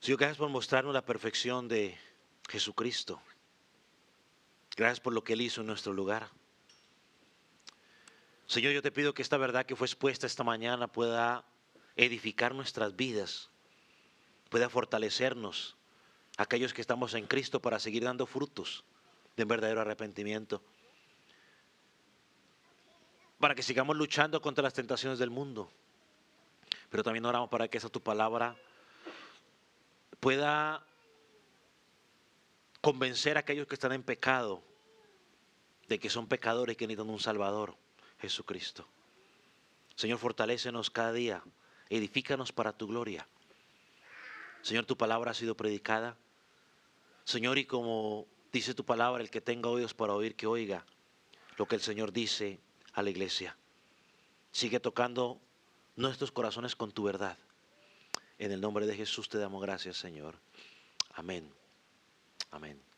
Señor, gracias por mostrarnos la perfección de Jesucristo. Gracias por lo que Él hizo en nuestro lugar. Señor, yo te pido que esta verdad que fue expuesta esta mañana pueda edificar nuestras vidas, pueda fortalecernos, aquellos que estamos en Cristo, para seguir dando frutos de verdadero arrepentimiento, para que sigamos luchando contra las tentaciones del mundo. Pero también oramos para que esa tu palabra pueda convencer a aquellos que están en pecado de que son pecadores y que necesitan un Salvador, Jesucristo. Señor, fortalécenos cada día, edifícanos para tu gloria. Señor, tu palabra ha sido predicada. Señor, y como dice tu palabra, el que tenga oídos para oír, que oiga lo que el Señor dice a la iglesia. Sigue tocando nuestros corazones con tu verdad. En el nombre de Jesús te damos gracias, Señor. Amén. Amén.